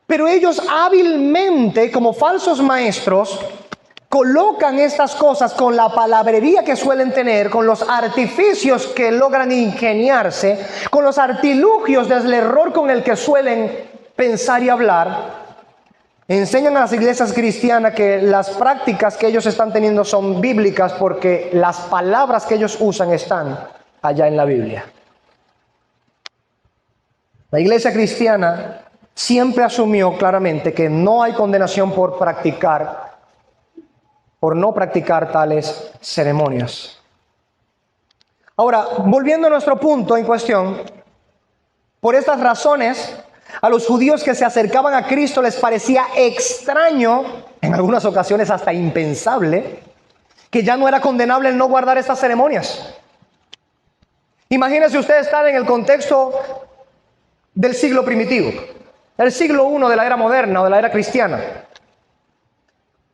Pero ellos hábilmente, como falsos maestros, colocan estas cosas con la palabrería que suelen tener, con los artificios que logran ingeniarse, con los artilugios del error con el que suelen pensar y hablar. Enseñan a las iglesias cristianas que las prácticas que ellos están teniendo son bíblicas porque las palabras que ellos usan están allá en la Biblia. La iglesia cristiana siempre asumió claramente que no hay condenación por no practicar tales ceremonias. Ahora, volviendo a nuestro punto en cuestión, por estas razones, a los judíos que se acercaban a Cristo les parecía extraño, en algunas ocasiones hasta impensable, que ya no era condenable el no guardar estas ceremonias. Imagínese usted estar en el contexto del siglo primitivo, el siglo I de la era moderna o de la era cristiana.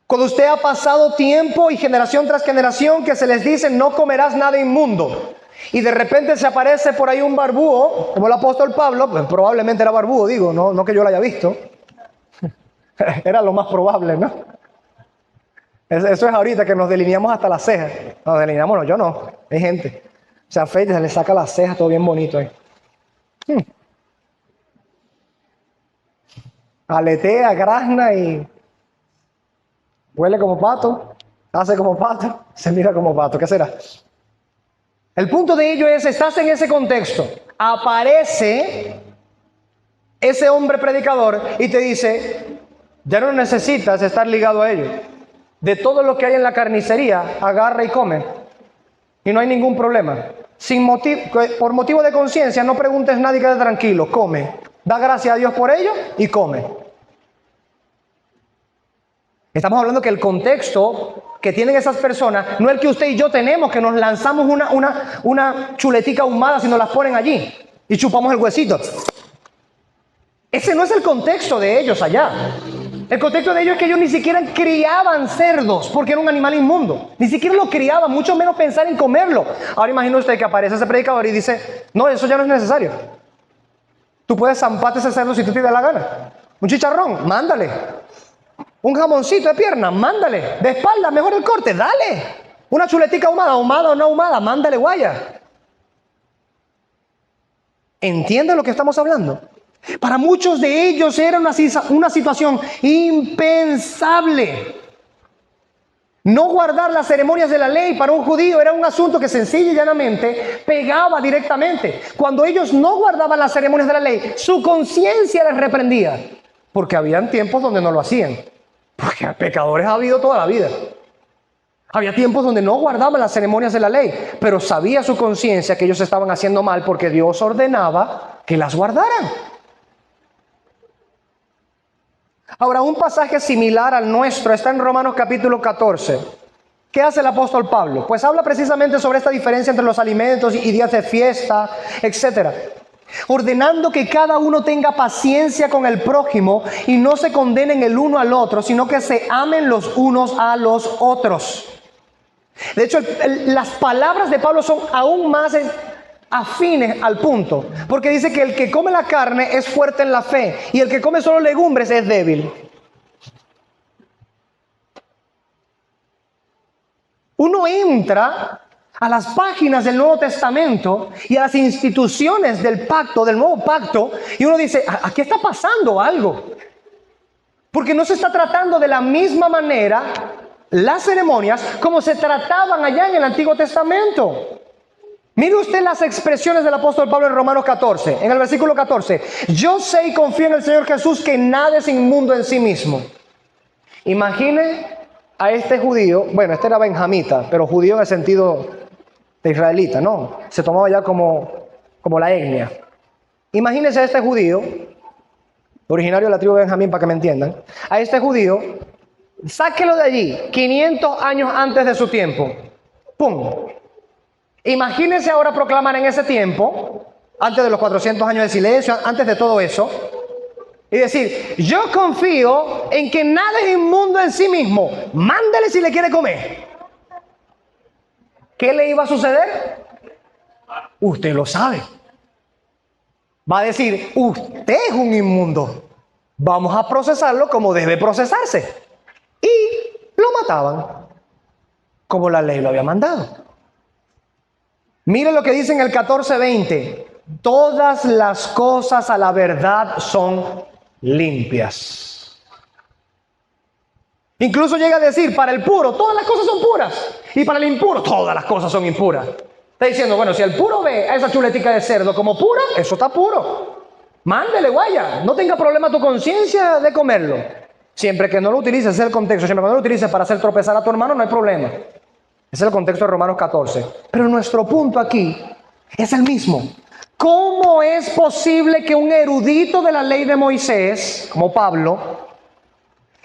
Cuando usted ha pasado tiempo y generación tras generación que se les dice: no comerás nada inmundo. Y de repente se aparece por ahí un barbúo, como el apóstol Pablo, pues probablemente era barbúo, digo, no que yo lo haya visto. Era lo más probable, ¿no? Eso es ahorita que nos delineamos hasta las cejas. Nos delineamos, no, yo no. Hay gente. Se afeita, se le saca las cejas, todo bien bonito ahí. Aletea, grazna y huele como pato, hace como pato, se mira como pato. ¿Qué será? El punto de ello es: estás en ese contexto, aparece ese hombre predicador y te dice: ya no necesitas estar ligado a ello. De todo lo que hay en la carnicería, agarra y come. Y no hay ningún problema. Por motivo de conciencia, no preguntes nada y quédate tranquilo, come. Da gracias a Dios por ello y come. Estamos hablando que el contexto que tienen esas personas no es el que usted y yo tenemos, que nos lanzamos una chuletica ahumada si nos las ponen allí y chupamos el huesito. Ese no es el contexto de ellos allá. El contexto de ellos es que ellos ni siquiera criaban cerdos porque era un animal inmundo. Ni siquiera lo criaban, mucho menos pensar en comerlo. Ahora imagine usted que aparece ese predicador y dice: no, eso ya no es necesario. Tú puedes zamparte ese cerdo si tú te da la gana. Un chicharrón, mándale. Un jamoncito de pierna, mándale. De espalda, mejor el corte, dale. Una chuletica ahumada o no ahumada, mándale guaya. ¿Entienden lo que estamos hablando? Para muchos de ellos era una situación impensable. No guardar las ceremonias de la ley para un judío era un asunto que sencilla y llanamente pegaba directamente. Cuando ellos no guardaban las ceremonias de la ley, su conciencia les reprendía. Porque habían tiempos donde no lo hacían. Porque pecadores ha habido toda la vida. Había tiempos donde no guardaban las ceremonias de la ley, pero sabía su conciencia que ellos estaban haciendo mal porque Dios ordenaba que las guardaran. Ahora, un pasaje similar al nuestro está en Romanos capítulo 14. ¿Qué hace el apóstol Pablo? Pues habla precisamente sobre esta diferencia entre los alimentos y días de fiesta, etc. ordenando que cada uno tenga paciencia con el prójimo y no se condenen el uno al otro, sino que se amen los unos a los otros. De hecho, las palabras de Pablo son aún más afines al punto, porque dice que el que come la carne es fuerte en la fe y el que come solo legumbres es débil. Uno entra a las páginas del Nuevo Testamento y a las instituciones del pacto, del nuevo pacto, y uno dice, aquí está pasando algo, porque no se está tratando de la misma manera las ceremonias como se trataban allá en el Antiguo Testamento. Mire usted las expresiones del apóstol Pablo en Romanos 14, en el versículo 14. Yo sé y confío en el Señor Jesús que nada es inmundo en sí mismo. Imagine a este judío, bueno, este era benjamita, pero judío en el sentido de israelita, ¿no? Se tomaba ya como la etnia. Imagínese a este judío, originario de la tribu de Benjamín, para que me entiendan. A este judío, sáquelo de allí, 500 años antes de su tiempo. ¡Pum! Imagínese ahora proclamar en ese tiempo, antes de los 400 años de silencio, antes de todo eso, y decir, yo confío en que nada es inmundo en sí mismo, mándele si le quiere comer. ¿Qué le iba a suceder? Usted lo sabe. Va a decir, usted es un inmundo, vamos a procesarlo como debe procesarse. Y lo mataban, como la ley lo había mandado. Mire lo que dice en el 14:20. Todas las cosas a la verdad son limpias. Incluso llega a decir, para el puro, todas las cosas son puras. Y para el impuro, todas las cosas son impuras. Está diciendo, bueno, si el puro ve a esa chuletica de cerdo como pura, eso está puro. Mándele, guaya. No tenga problema tu conciencia de comerlo. Siempre que no lo utilices, ese es el contexto. Siempre que no lo utilices para hacer tropezar a tu hermano, no hay problema. Ese es el contexto de Romanos 14. Pero nuestro punto aquí es el mismo. ¿Cómo es posible que un erudito de la ley de Moisés, como Pablo,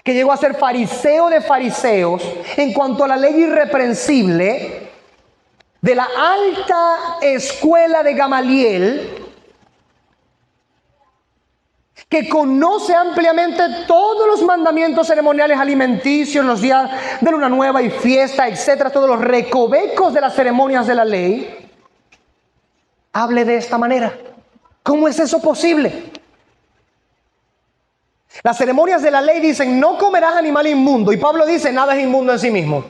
que llegó a ser fariseo de fariseos, en cuanto a la ley irreprensible, de la alta escuela de Gamaliel, que conoce ampliamente todos los mandamientos ceremoniales alimenticios, los días de luna nueva y fiesta, etcétera, todos los recovecos de las ceremonias de la ley, hable de esta manera? ¿Cómo es eso posible? Las ceremonias de la ley dicen, no comerás animal inmundo, y Pablo dice, nada es inmundo en sí mismo.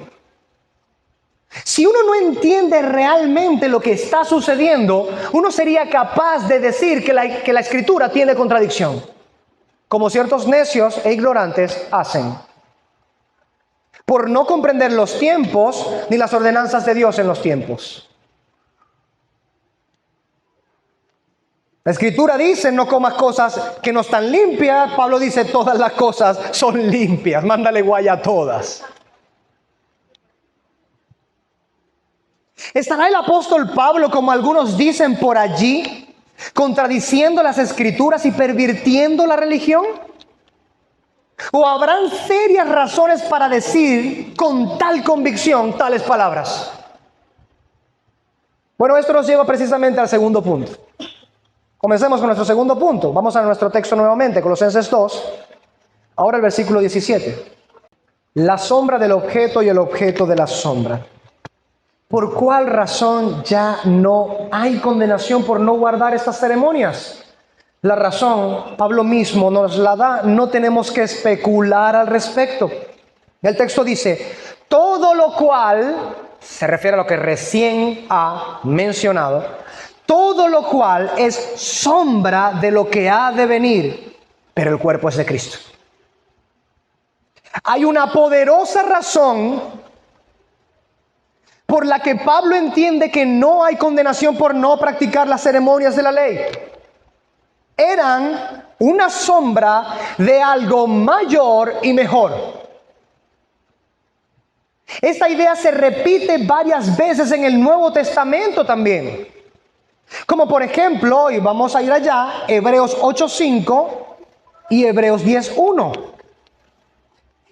Si uno no entiende realmente lo que está sucediendo, uno sería capaz de decir que la Escritura tiene contradicción, como ciertos necios e ignorantes hacen, por no comprender los tiempos ni las ordenanzas de Dios en los tiempos. La Escritura dice, no comas cosas que no están limpias. Pablo dice, todas las cosas son limpias. Mándale guaya a todas. ¿Estará el apóstol Pablo, como algunos dicen por allí, contradiciendo las Escrituras y pervirtiendo la religión? ¿O habrán serias razones para decir con tal convicción tales palabras? Bueno, esto nos lleva precisamente al segundo punto. Comencemos con nuestro segundo punto. Vamos a nuestro texto nuevamente, Colosenses 2. Ahora el versículo 17. La sombra del objeto y el objeto de la sombra. ¿Por cuál razón ya no hay condenación por no guardar estas ceremonias? La razón, Pablo mismo nos la da, no tenemos que especular al respecto. El texto dice, todo lo cual, se refiere a lo que recién ha mencionado, todo lo cual es sombra de lo que ha de venir, pero el cuerpo es de Cristo. Hay una poderosa razón por la que Pablo entiende que no hay condenación por no practicar las ceremonias de la ley. Eran una sombra de algo mayor y mejor. Esta idea se repite varias veces en el Nuevo Testamento también. Como por ejemplo, y vamos a ir allá, Hebreos 8:5 y Hebreos 10:1.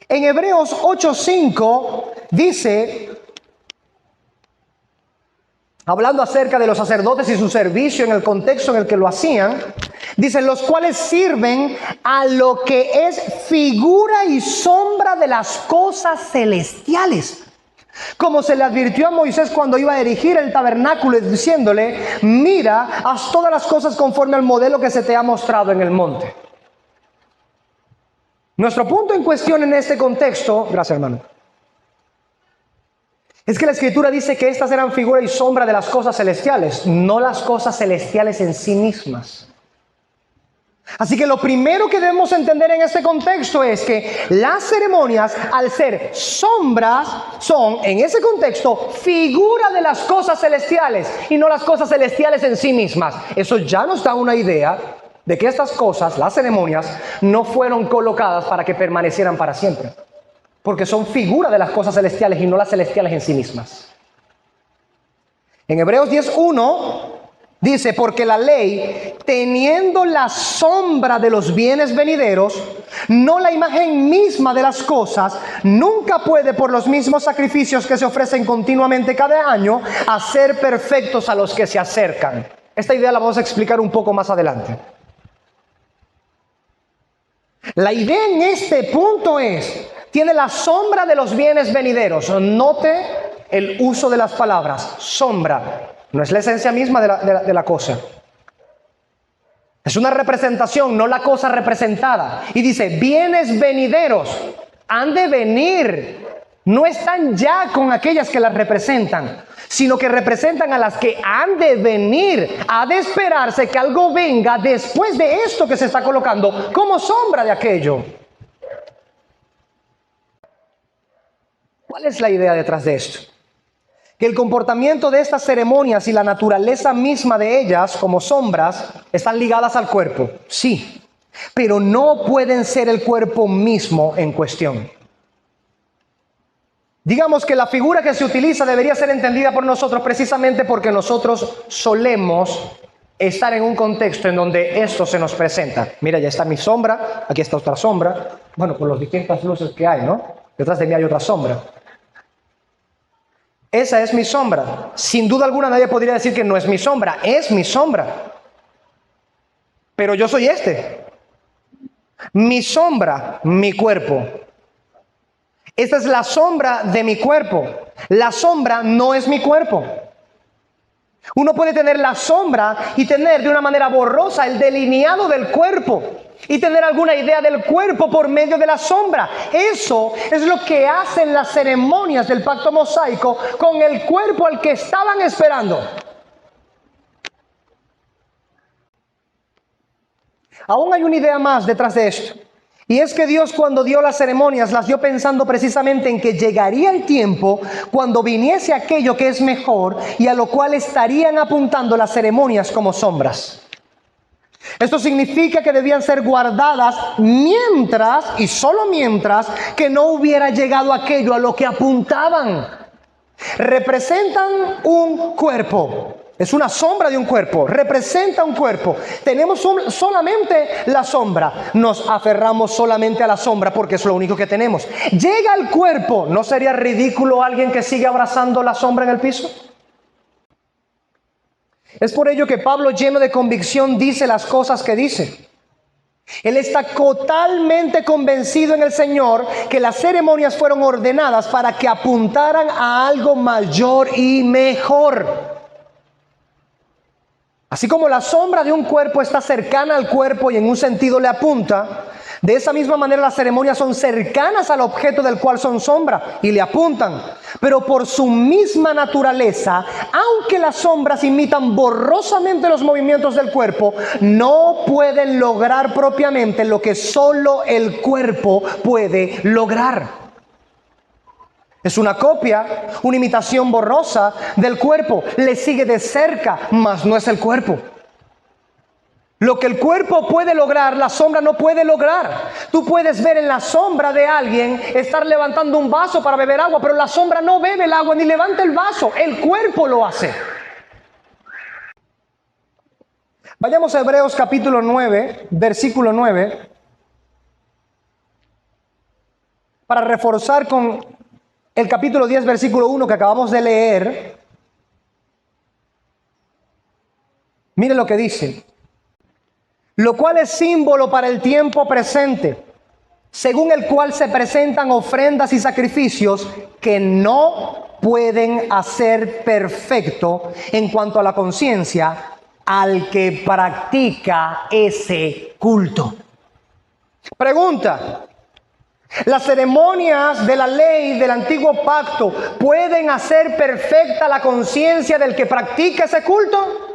En Hebreos 8:5 dice, hablando acerca de los sacerdotes y su servicio en el contexto en el que lo hacían, dice, los cuales sirven a lo que es figura y sombra de las cosas celestiales. Como se le advirtió a Moisés cuando iba a erigir el tabernáculo, diciéndole, mira, haz todas las cosas conforme al modelo que se te ha mostrado en el monte. Nuestro punto en cuestión en este contexto, gracias hermano, es que la Escritura dice que estas eran figura y sombra de las cosas celestiales, no las cosas celestiales en sí mismas. Así que lo primero que debemos entender en este contexto es que las ceremonias, al ser sombras, son en ese contexto figura de las cosas celestiales y no las cosas celestiales en sí mismas. Eso ya nos da una idea de que estas cosas, las ceremonias, no fueron colocadas para que permanecieran para siempre, porque son figura de las cosas celestiales y no las celestiales en sí mismas. En Hebreos 10:1 dice, porque la ley, teniendo la sombra de los bienes venideros, no la imagen misma de las cosas, nunca puede por los mismos sacrificios que se ofrecen continuamente cada año, hacer perfectos a los que se acercan. Esta idea la vamos a explicar un poco más adelante. La idea en este punto es, tiene la sombra de los bienes venideros. Note el uso de las palabras, sombra. No es la esencia misma de la cosa. Es una representación, no la cosa representada. Y dice, bienes venideros, han de venir. No están ya con aquellas que las representan, sino que representan a las que han de venir. Ha de esperarse que algo venga después de esto que se está colocando como sombra de aquello. ¿Cuál es la idea detrás de esto? Que el comportamiento de estas ceremonias y la naturaleza misma de ellas como sombras están ligadas al cuerpo, sí, pero no pueden ser el cuerpo mismo en cuestión. Digamos que la figura que se utiliza debería ser entendida por nosotros precisamente porque nosotros solemos estar en un contexto en donde esto se nos presenta. Mira, ya está mi sombra, aquí está otra sombra. Bueno, por las distintas luces que hay, ¿no? Detrás de mí hay otra sombra. Esa es mi sombra. Sin duda alguna nadie podría decir que no es mi sombra. Es mi sombra. Pero yo soy este. Mi sombra, mi cuerpo. Esta es la sombra de mi cuerpo. La sombra no es mi cuerpo. Uno puede tener la sombra y tener de una manera borrosa el delineado del cuerpo y tener alguna idea del cuerpo por medio de la sombra. Eso es lo que hacen las ceremonias del pacto mosaico con el cuerpo al que estaban esperando. Aún hay una idea más detrás de esto. Y es que Dios, cuando dio las ceremonias, las dio pensando precisamente en que llegaría el tiempo cuando viniese aquello que es mejor y a lo cual estarían apuntando las ceremonias como sombras. Esto significa que debían ser guardadas mientras, y solo mientras, que no hubiera llegado aquello a lo que apuntaban. Representan un cuerpo. Es una sombra de un cuerpo, representa un cuerpo. Tenemos solamente la sombra. Nos aferramos solamente a la sombra porque es lo único que tenemos. Llega el cuerpo. ¿No sería ridículo alguien que sigue abrazando la sombra en el piso? Es por ello que Pablo, lleno de convicción, dice las cosas que dice. Él está totalmente convencido en el Señor que las ceremonias fueron ordenadas para que apuntaran a algo mayor y mejor. Así como la sombra de un cuerpo está cercana al cuerpo y en un sentido le apunta, de esa misma manera las ceremonias son cercanas al objeto del cual son sombra y le apuntan. Pero por su misma naturaleza, aunque las sombras imitan borrosamente los movimientos del cuerpo, no pueden lograr propiamente lo que solo el cuerpo puede lograr. Es una copia, una imitación borrosa del cuerpo. Le sigue de cerca, mas no es el cuerpo. Lo que el cuerpo puede lograr, la sombra no puede lograr. Tú puedes ver en la sombra de alguien estar levantando un vaso para beber agua, pero la sombra no bebe el agua ni levanta el vaso. El cuerpo lo hace. Vayamos a Hebreos capítulo 9, versículo 9, para reforzar con el capítulo 10, versículo 1 que acabamos de leer. Mire lo que dice. Lo cual es símbolo para el tiempo presente, según el cual se presentan ofrendas y sacrificios que no pueden hacer perfecto en cuanto a la conciencia al que practica ese culto. Pregunta: ¿las ceremonias de la ley del antiguo pacto pueden hacer perfecta la conciencia del que practica ese culto?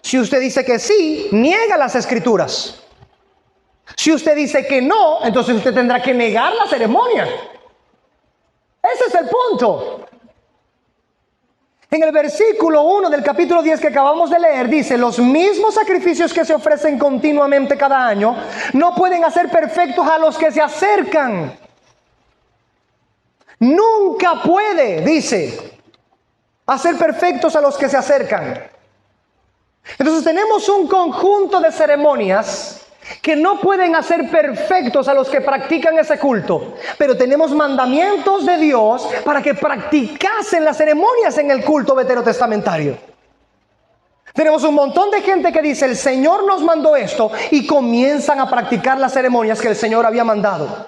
Si usted dice que sí, niega las escrituras. Si usted dice que no, entonces usted tendrá que negar la ceremonia. Ese es el punto. En el versículo 1 del capítulo 10 que acabamos de leer, dice: los mismos sacrificios que se ofrecen continuamente cada año no pueden hacer perfectos a los que se acercan. Nunca puede, dice, hacer perfectos a los que se acercan. Entonces tenemos un conjunto de ceremonias que no pueden hacer perfectos a los que practican ese culto, pero tenemos mandamientos de Dios para que practicasen las ceremonias en el culto veterotestamentario. Tenemos un montón de gente que dice: el Señor nos mandó esto, y comienzan a practicar las ceremonias que el Señor había mandado.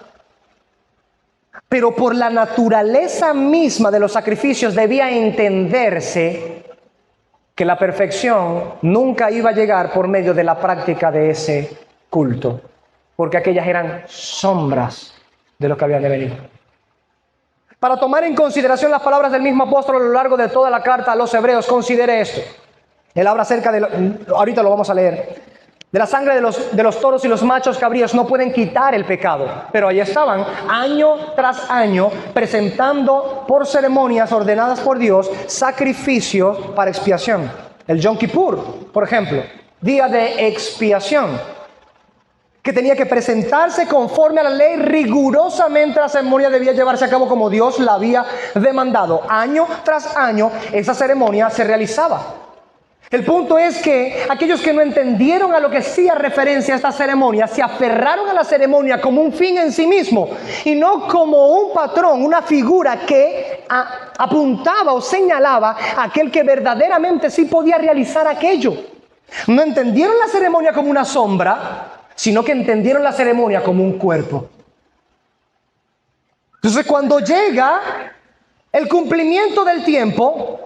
Pero por la naturaleza misma de los sacrificios debía entenderse que la perfección nunca iba a llegar por medio de la práctica de ese culto, porque aquellas eran sombras de lo que habían de venir. Para tomar en consideración las palabras del mismo apóstol a lo largo de toda la carta a los hebreos, considere esto. Él habla acerca de, ahorita lo vamos a leer, de la sangre de los toros y los machos cabríos. No pueden quitar el pecado, pero allí estaban año tras año presentando por ceremonias ordenadas por Dios sacrificios para expiación. El Yom Kippur, por ejemplo, día de expiación, que tenía que presentarse conforme a la ley rigurosamente. La ceremonia debía llevarse a cabo como Dios la había demandado. Año tras año esa ceremonia se realizaba. El punto es que aquellos que no entendieron a lo que hacía referencia a esta ceremonia se aferraron a la ceremonia como un fin en sí mismo y no como un patrón, una figura que apuntaba o señalaba a aquel que verdaderamente sí podía realizar aquello. No entendieron la ceremonia como una sombra, sino que entendieron la ceremonia como un cuerpo. Entonces, cuando llega el cumplimiento del tiempo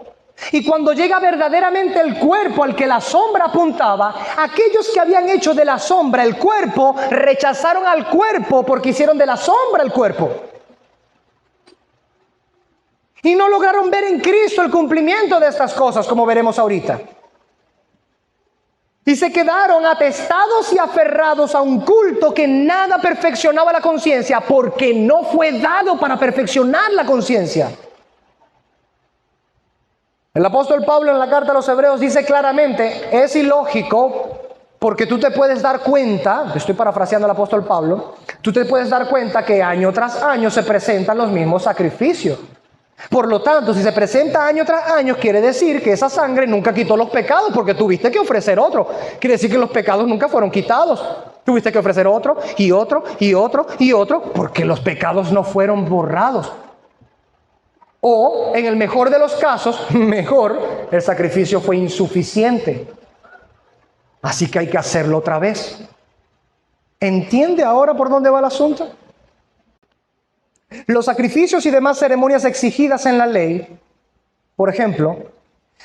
y cuando llega verdaderamente el cuerpo al que la sombra apuntaba, aquellos que habían hecho de la sombra el cuerpo rechazaron al cuerpo porque hicieron de la sombra el cuerpo. Y no lograron ver en Cristo el cumplimiento de estas cosas, como veremos ahorita. Y se quedaron atestados y aferrados a un culto que nada perfeccionaba la conciencia, porque no fue dado para perfeccionar la conciencia. El apóstol Pablo en la carta a los hebreos dice claramente: es ilógico, porque tú te puedes dar cuenta, estoy parafraseando al apóstol Pablo, tú te puedes dar cuenta que año tras año se presentan los mismos sacrificios. Por lo tanto, si se presenta año tras año, quiere decir que esa sangre nunca quitó los pecados, porque tuviste que ofrecer otro. Quiere decir que los pecados nunca fueron quitados. Tuviste que ofrecer otro, y otro, y otro, y otro, porque los pecados no fueron borrados. O, en el mejor de los casos, el sacrificio fue insuficiente. Así que hay que hacerlo otra vez. ¿Entiende ahora por dónde va el asunto? Los sacrificios y demás ceremonias exigidas en la ley, por ejemplo,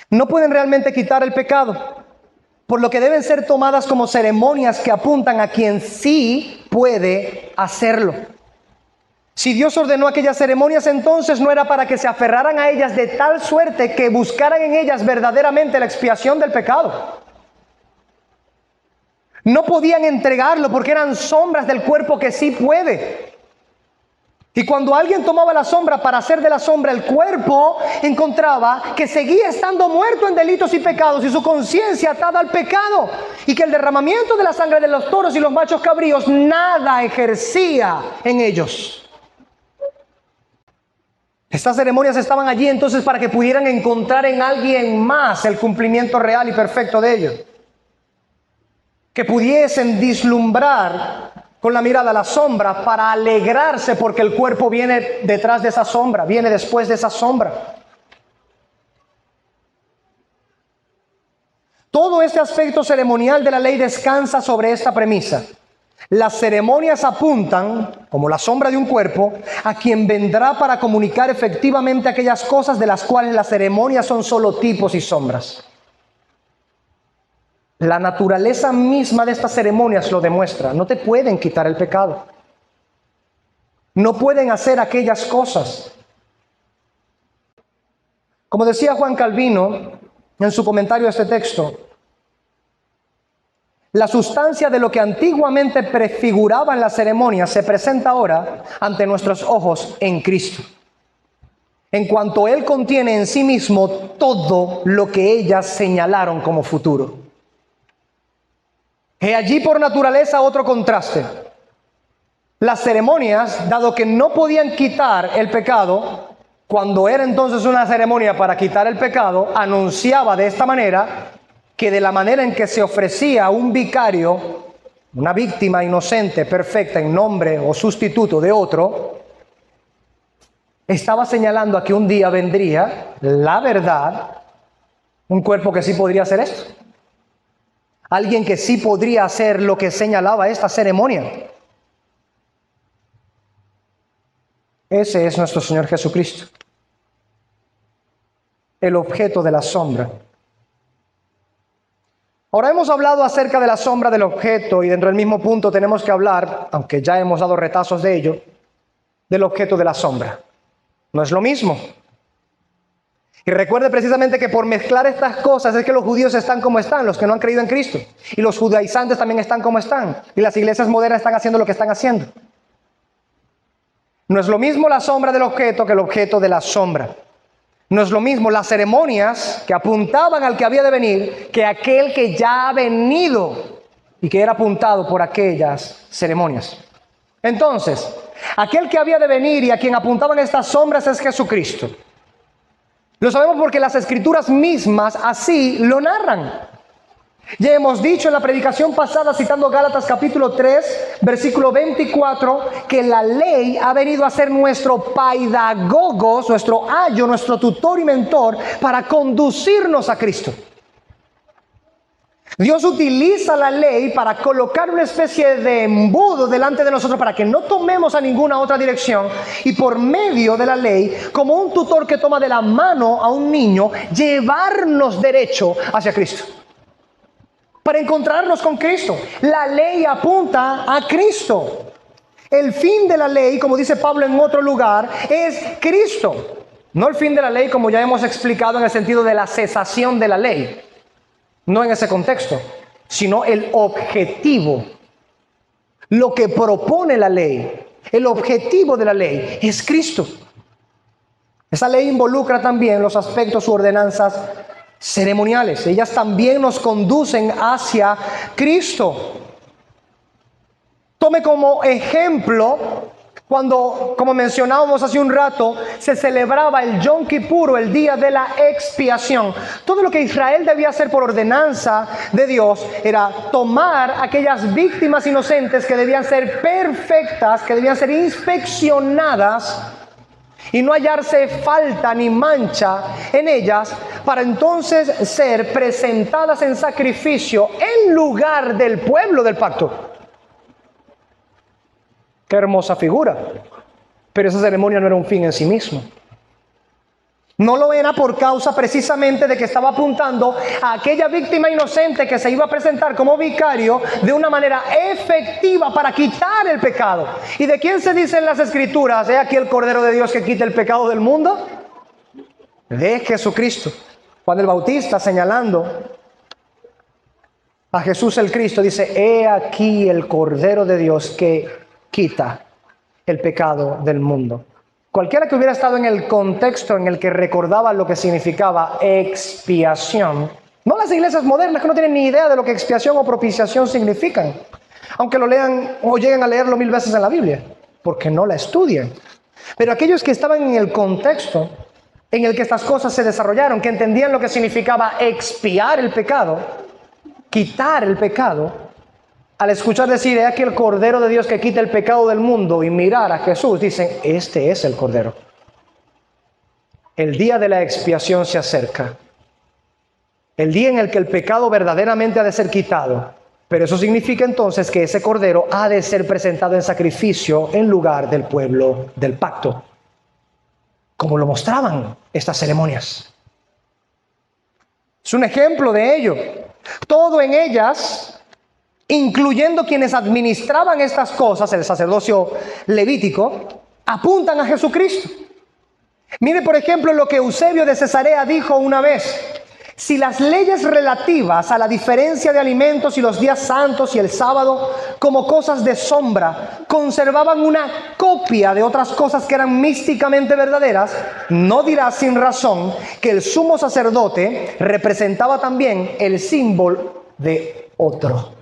no pueden realmente quitar el pecado, por lo que deben ser tomadas como ceremonias que apuntan a quien sí puede hacerlo. Si Dios ordenó aquellas ceremonias, entonces no era para que se aferraran a ellas de tal suerte que buscaran en ellas verdaderamente la expiación del pecado. No podían entregarlo porque eran sombras del cuerpo que sí puede. Y cuando alguien tomaba la sombra para hacer de la sombra el cuerpo, encontraba que seguía estando muerto en delitos y pecados y su conciencia atada al pecado, y que el derramamiento de la sangre de los toros y los machos cabríos nada ejercía en ellos. Estas ceremonias estaban allí entonces para que pudieran encontrar en alguien más el cumplimiento real y perfecto de ellos. Que pudiesen vislumbrar con la mirada la sombra para alegrarse porque el cuerpo viene detrás de esa sombra, viene después de esa sombra. Todo este aspecto ceremonial de la ley descansa sobre esta premisa. Las ceremonias apuntan, como la sombra de un cuerpo, a quien vendrá para comunicar efectivamente aquellas cosas de las cuales las ceremonias son solo tipos y sombras. La naturaleza misma de estas ceremonias lo demuestra. No te pueden quitar el pecado. No pueden hacer aquellas cosas. Como decía Juan Calvino en su comentario a este texto, la sustancia de lo que antiguamente prefiguraban las ceremonias se presenta ahora ante nuestros ojos en Cristo, en cuanto Él contiene en sí mismo todo lo que ellas señalaron como futuro. He allí por naturaleza otro contraste. Las ceremonias, dado que no podían quitar el pecado, cuando era entonces una ceremonia para quitar el pecado, anunciaba de esta manera que de la manera en que se ofrecía un vicario, una víctima inocente, perfecta, en nombre o sustituto de otro, estaba señalando a que un día vendría la verdad, un cuerpo que sí podría hacer esto. Alguien que sí podría hacer lo que señalaba esta ceremonia. Ese es nuestro Señor Jesucristo, el objeto de la sombra. Ahora hemos hablado acerca de la sombra del objeto y dentro del mismo punto tenemos que hablar, aunque ya hemos dado retazos de ello, del objeto de la sombra. No es lo mismo. Y recuerde precisamente que por mezclar estas cosas es que los judíos están como están, los que no han creído en Cristo. Y los judaizantes también están como están. Y las iglesias modernas están haciendo lo que están haciendo. No es lo mismo la sombra del objeto que el objeto de la sombra. No es lo mismo las ceremonias que apuntaban al que había de venir que aquel que ya ha venido y que era apuntado por aquellas ceremonias. Entonces, aquel que había de venir y a quien apuntaban estas sombras es Jesucristo. Lo sabemos porque las Escrituras mismas así lo narran. Ya hemos dicho en la predicación pasada, citando Gálatas capítulo 3, versículo 24, que la ley ha venido a ser nuestro paidagogos, nuestro ayo, nuestro tutor y mentor para conducirnos a Cristo. Dios utiliza la ley para colocar una especie de embudo delante de nosotros para que no tomemos a ninguna otra dirección y por medio de la ley, como un tutor que toma de la mano a un niño, llevarnos derecho hacia Cristo. Para encontrarnos con Cristo. La ley apunta a Cristo. El fin de la ley, como dice Pablo en otro lugar, es Cristo. No el fin de la ley como ya hemos explicado en el sentido de la cesación de la ley. No en ese contexto, sino el objetivo. Lo que propone la ley, el objetivo de la ley es Cristo. Esa ley involucra también los aspectos u ordenanzas ceremoniales. Ellas también nos conducen hacia Cristo. Tome como ejemplo cuando, como mencionábamos hace un rato, se celebraba el Yom Kippur, el día de la expiación. Todo lo que Israel debía hacer por ordenanza de Dios era tomar aquellas víctimas inocentes que debían ser perfectas, que debían ser inspeccionadas y no hallarse falta ni mancha en ellas, para entonces ser presentadas en sacrificio en lugar del pueblo del pacto. Qué hermosa figura. Pero esa ceremonia no era un fin en sí mismo. No lo era por causa precisamente de que estaba apuntando a aquella víctima inocente que se iba a presentar como vicario de una manera efectiva para quitar el pecado. ¿Y de quién se dice en las Escrituras? ¿He aquí el Cordero de Dios que quita el pecado del mundo? De Jesucristo. Juan el Bautista, señalando a Jesús el Cristo, dice: he aquí el Cordero de Dios que quita el pecado del mundo. Cualquiera que hubiera estado en el contexto en el que recordaba lo que significaba expiación, no las iglesias modernas que no tienen ni idea de lo que expiación o propiciación significan, aunque lo lean o lleguen a leerlo 1000 veces en la Biblia, porque no la estudian. Pero aquellos que estaban en el contexto en el que estas cosas se desarrollaron, que entendían lo que significaba expiar el pecado, quitar el pecado, al escuchar decir: he aquí el Cordero de Dios que quita el pecado del mundo, y mirar a Jesús, dicen: este es el Cordero. El día de la expiación se acerca. el día en el que el pecado verdaderamente ha de ser quitado. Pero eso significa entonces que ese cordero ha de ser presentado en sacrificio en lugar del pueblo del pacto, como lo mostraban estas ceremonias. Es un ejemplo de ello. Todo en ellas, incluyendo quienes administraban estas cosas, el sacerdocio levítico, apuntan a Jesucristo. Mire, por ejemplo, lo que Eusebio de Cesarea dijo una vez. Si las leyes relativas a la diferencia de alimentos y los días santos y el sábado como cosas de sombra conservaban una copia de otras cosas que eran místicamente verdaderas, no dirás sin razón que el sumo sacerdote representaba también el símbolo de otro.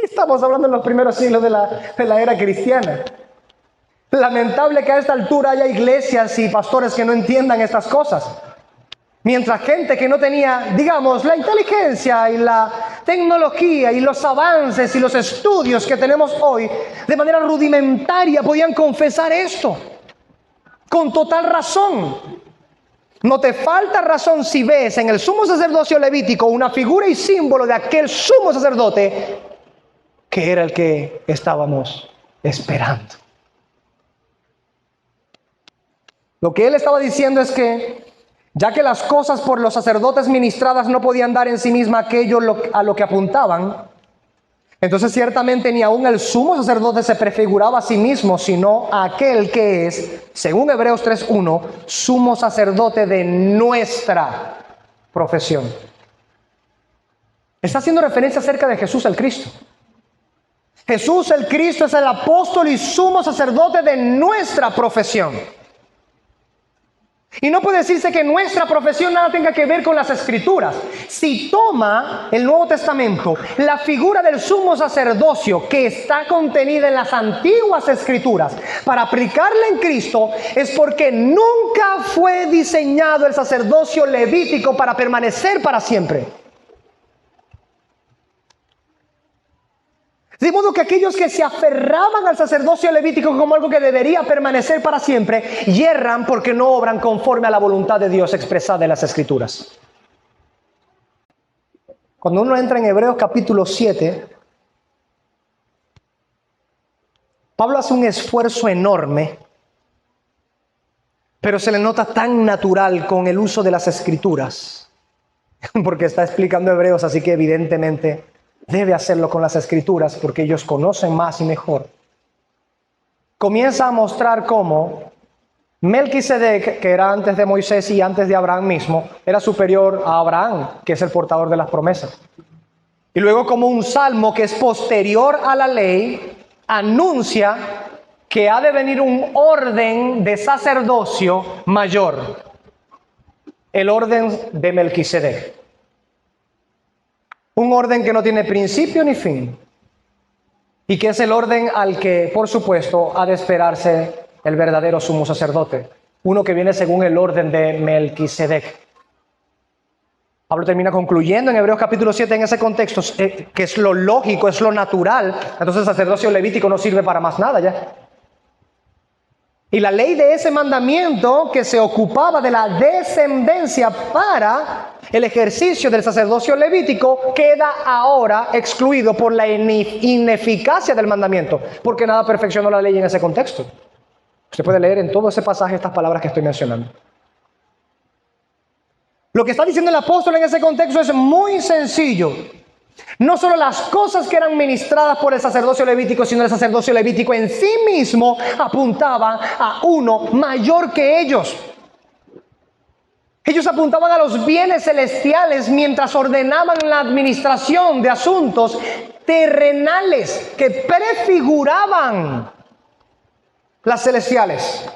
Estamos hablando en los primeros siglos de la era cristiana. Lamentable que a esta altura haya iglesias y pastores que no entiendan estas cosas. Mientras gente que no tenía, digamos, la inteligencia y la tecnología y los avances y los estudios que tenemos hoy, de manera rudimentaria podían confesar esto, con total razón. No te falta razón si ves en el sumo sacerdocio levítico una figura y símbolo de aquel sumo sacerdote que era el que estábamos esperando. Lo que él estaba diciendo es que ya que las cosas por los sacerdotes ministradas no podían dar en sí misma aquello a lo que apuntaban, entonces ciertamente ni aún el sumo sacerdote se prefiguraba a sí mismo, sino a aquel que es, según Hebreos 3:1, sumo sacerdote de nuestra profesión. Está haciendo referencia acerca de Jesús el Cristo. Jesús el Cristo es el apóstol y sumo sacerdote de nuestra profesión. Y no puede decirse que nuestra profesión nada tenga que ver con las Escrituras. Si toma el Nuevo Testamento la figura del sumo sacerdocio que está contenida en las antiguas Escrituras para aplicarla en Cristo, es porque nunca fue diseñado el sacerdocio levítico para permanecer para siempre. De modo que aquellos que se aferraban al sacerdocio levítico como algo que debería permanecer para siempre, yerran porque no obran conforme a la voluntad de Dios expresada en las Escrituras. Cuando uno entra en Hebreos capítulo 7, Pablo hace un esfuerzo enorme, pero se le nota tan natural con el uso de las Escrituras, porque está explicando Hebreos, así que evidentemente debe hacerlo con las Escrituras porque ellos conocen más y mejor. Comienza a mostrar cómo Melquisedec, que era antes de Moisés y antes de Abraham mismo, era superior a Abraham, que es el portador de las promesas. Y luego como un salmo que es posterior a la ley, anuncia que ha de venir un orden de sacerdocio mayor, el orden de Melquisedec. Un orden que no tiene principio ni fin. Y que es el orden al que, por supuesto, ha de esperarse el verdadero sumo sacerdote. Uno que viene según el orden de Melquisedec. Pablo termina concluyendo en Hebreos capítulo 7 en ese contexto, que es lo lógico, es lo natural. Entonces el sacerdocio levítico no sirve para más nada ya. Y la ley de ese mandamiento que se ocupaba de la descendencia para el ejercicio del sacerdocio levítico queda ahora excluido por la ineficacia del mandamiento, porque nada perfeccionó la ley en ese contexto. Usted puede leer en todo ese pasaje estas palabras que estoy mencionando. Lo que está diciendo el apóstol en ese contexto es muy sencillo. No solo las cosas que eran ministradas por el sacerdocio levítico, sino el sacerdocio levítico en sí mismo apuntaba a uno mayor que ellos. Ellos apuntaban a los bienes celestiales mientras ordenaban la administración de asuntos terrenales que prefiguraban las celestiales.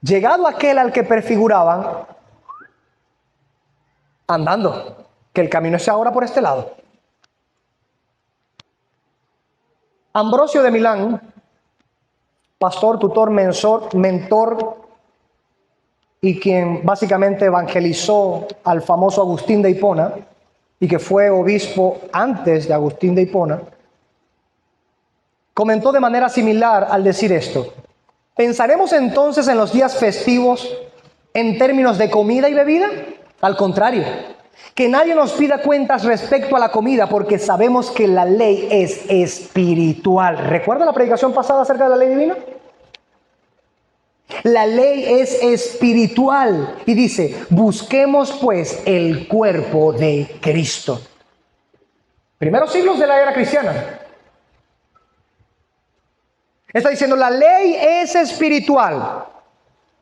Llegado aquel al que prefiguraban, andando, que el camino es ahora por este lado. Ambrosio de Milán, pastor, tutor, mentor, y quien básicamente evangelizó al famoso Agustín de Hipona, y que fue obispo antes de Agustín de Hipona, comentó de manera similar al decir esto: pensaremos entonces en los días festivos en términos de comida y bebida? Al contrario, que nadie nos pida cuentas respecto a la comida, porque sabemos que la ley es espiritual. ¿Recuerda la predicación pasada acerca de la ley divina? La ley es espiritual y dice, busquemos pues el cuerpo de Cristo. Primeros siglos de la era cristiana. Está diciendo, la ley es espiritual.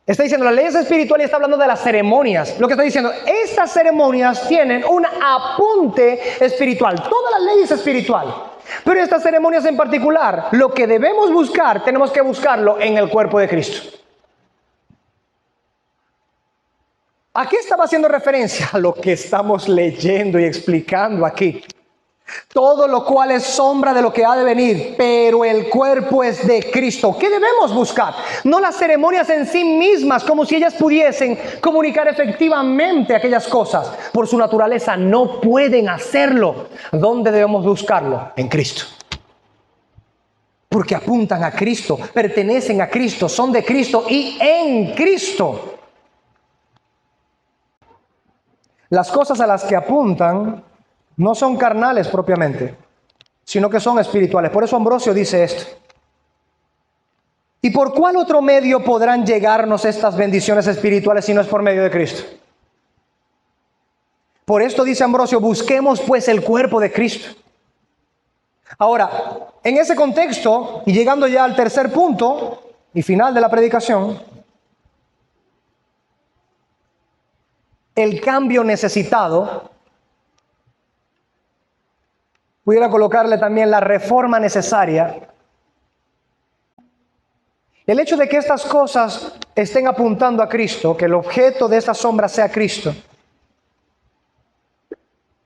Está diciendo, la ley es espiritual y está hablando de las ceremonias. Lo que está diciendo, estas ceremonias tienen un apunte espiritual. Toda la ley es espiritual. Pero estas ceremonias en particular, lo que debemos buscar, tenemos que buscarlo en el cuerpo de Cristo. ¿A qué estaba haciendo referencia? A lo que estamos leyendo y explicando aquí. Todo lo cual es sombra de lo que ha de venir, pero el cuerpo es de Cristo. ¿Qué debemos buscar? No las ceremonias en sí mismas, como si ellas pudiesen comunicar efectivamente aquellas cosas. Por su naturaleza no pueden hacerlo. ¿Dónde debemos buscarlo? En Cristo. Porque apuntan a Cristo, pertenecen a Cristo, son de Cristo y en Cristo. Las cosas a las que apuntan no son carnales propiamente, sino que son espirituales. Por eso Ambrosio dice esto. ¿Y por cuál otro medio podrán llegarnos estas bendiciones espirituales si no es por medio de Cristo? Por esto dice Ambrosio, busquemos pues el cuerpo de Cristo. Ahora, en ese contexto, y llegando ya al tercer punto y final de la predicación, el cambio necesitado, pudiera colocarle también la reforma necesaria. El hecho de que estas cosas estén apuntando a Cristo, que el objeto de esta sombra sea Cristo,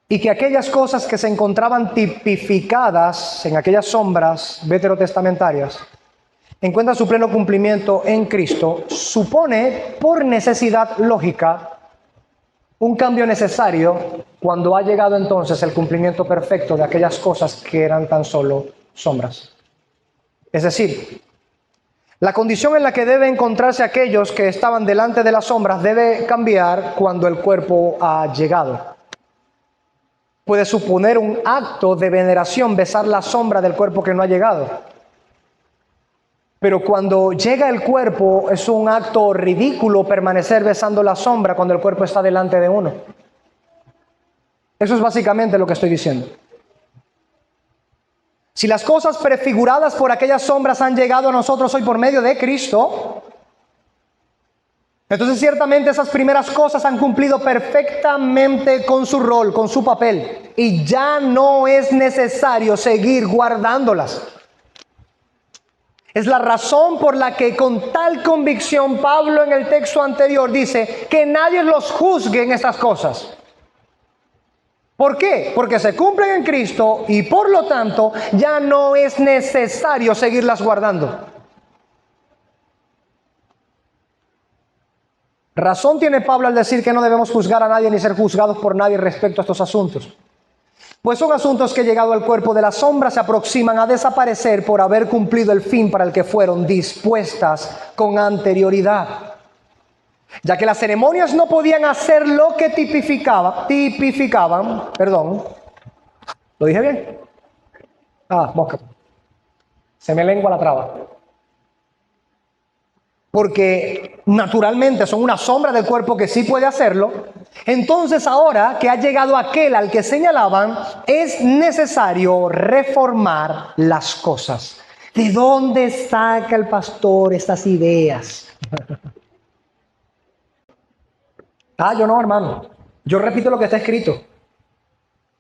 y que aquellas cosas que se encontraban tipificadas en aquellas sombras veterotestamentarias encuentran su pleno cumplimiento en Cristo, supone por necesidad lógica un cambio necesario cuando ha llegado entonces el cumplimiento perfecto de aquellas cosas que eran tan solo sombras. Es decir, la condición en la que deben encontrarse aquellos que estaban delante de las sombras debe cambiar cuando el cuerpo ha llegado. Puede suponer un acto de veneración besar la sombra del cuerpo que no ha llegado. Pero cuando llega el cuerpo es un acto ridículo permanecer besando la sombra cuando el cuerpo está delante de uno. Eso es básicamente lo que estoy diciendo. Si las cosas prefiguradas por aquellas sombras han llegado a nosotros hoy por medio de Cristo, entonces ciertamente esas primeras cosas han cumplido perfectamente con su rol, con su papel, y ya no es necesario seguir guardándolas. Es la razón por la que con tal convicción Pablo en el texto anterior dice que nadie los juzgue en estas cosas. ¿Por qué? Porque se cumplen en Cristo y por lo tanto ya no es necesario seguirlas guardando. Razón tiene Pablo al decir que no debemos juzgar a nadie ni ser juzgados por nadie respecto a estos asuntos. Pues son asuntos que llegado al cuerpo de la sombra se aproximan a desaparecer por haber cumplido el fin para el que fueron dispuestas con anterioridad. Ya que las ceremonias no podían hacer lo que tipificaban, ¿lo dije bien? Mosca. Se me lengua la traba. Porque naturalmente son una sombra del cuerpo que sí puede hacerlo. Entonces ahora que ha llegado aquel al que señalaban, es necesario reformar las cosas. ¿De dónde saca el pastor estas ideas? Yo no, hermano. Yo repito lo que está escrito.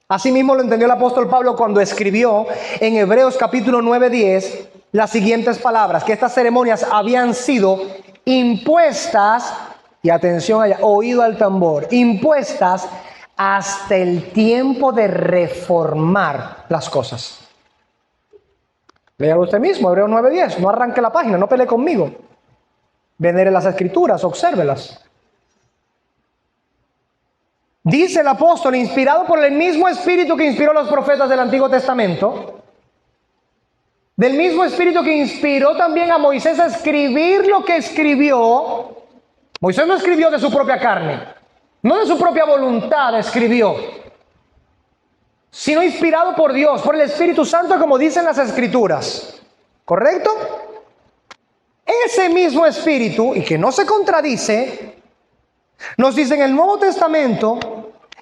Asimismo lo entendió el apóstol Pablo cuando escribió en Hebreos capítulo 9:10 las siguientes palabras, que estas ceremonias habían sido impuestas, y atención allá, oído al tambor, impuestas hasta el tiempo de reformar las cosas. Léalo usted mismo, Hebreos 9:10, no arranque la página, no pelee conmigo. Venere las escrituras, obsérvelas. Dice el apóstol, inspirado por el mismo espíritu que inspiró a los profetas del Antiguo Testamento, del mismo espíritu que inspiró también a Moisés a escribir lo que escribió, Moisés no escribió de su propia carne, no de su propia voluntad escribió, sino inspirado por Dios, por el Espíritu Santo, como dicen las Escrituras. ¿Correcto? Ese mismo Espíritu, y que no se contradice, nos dice en el Nuevo Testamento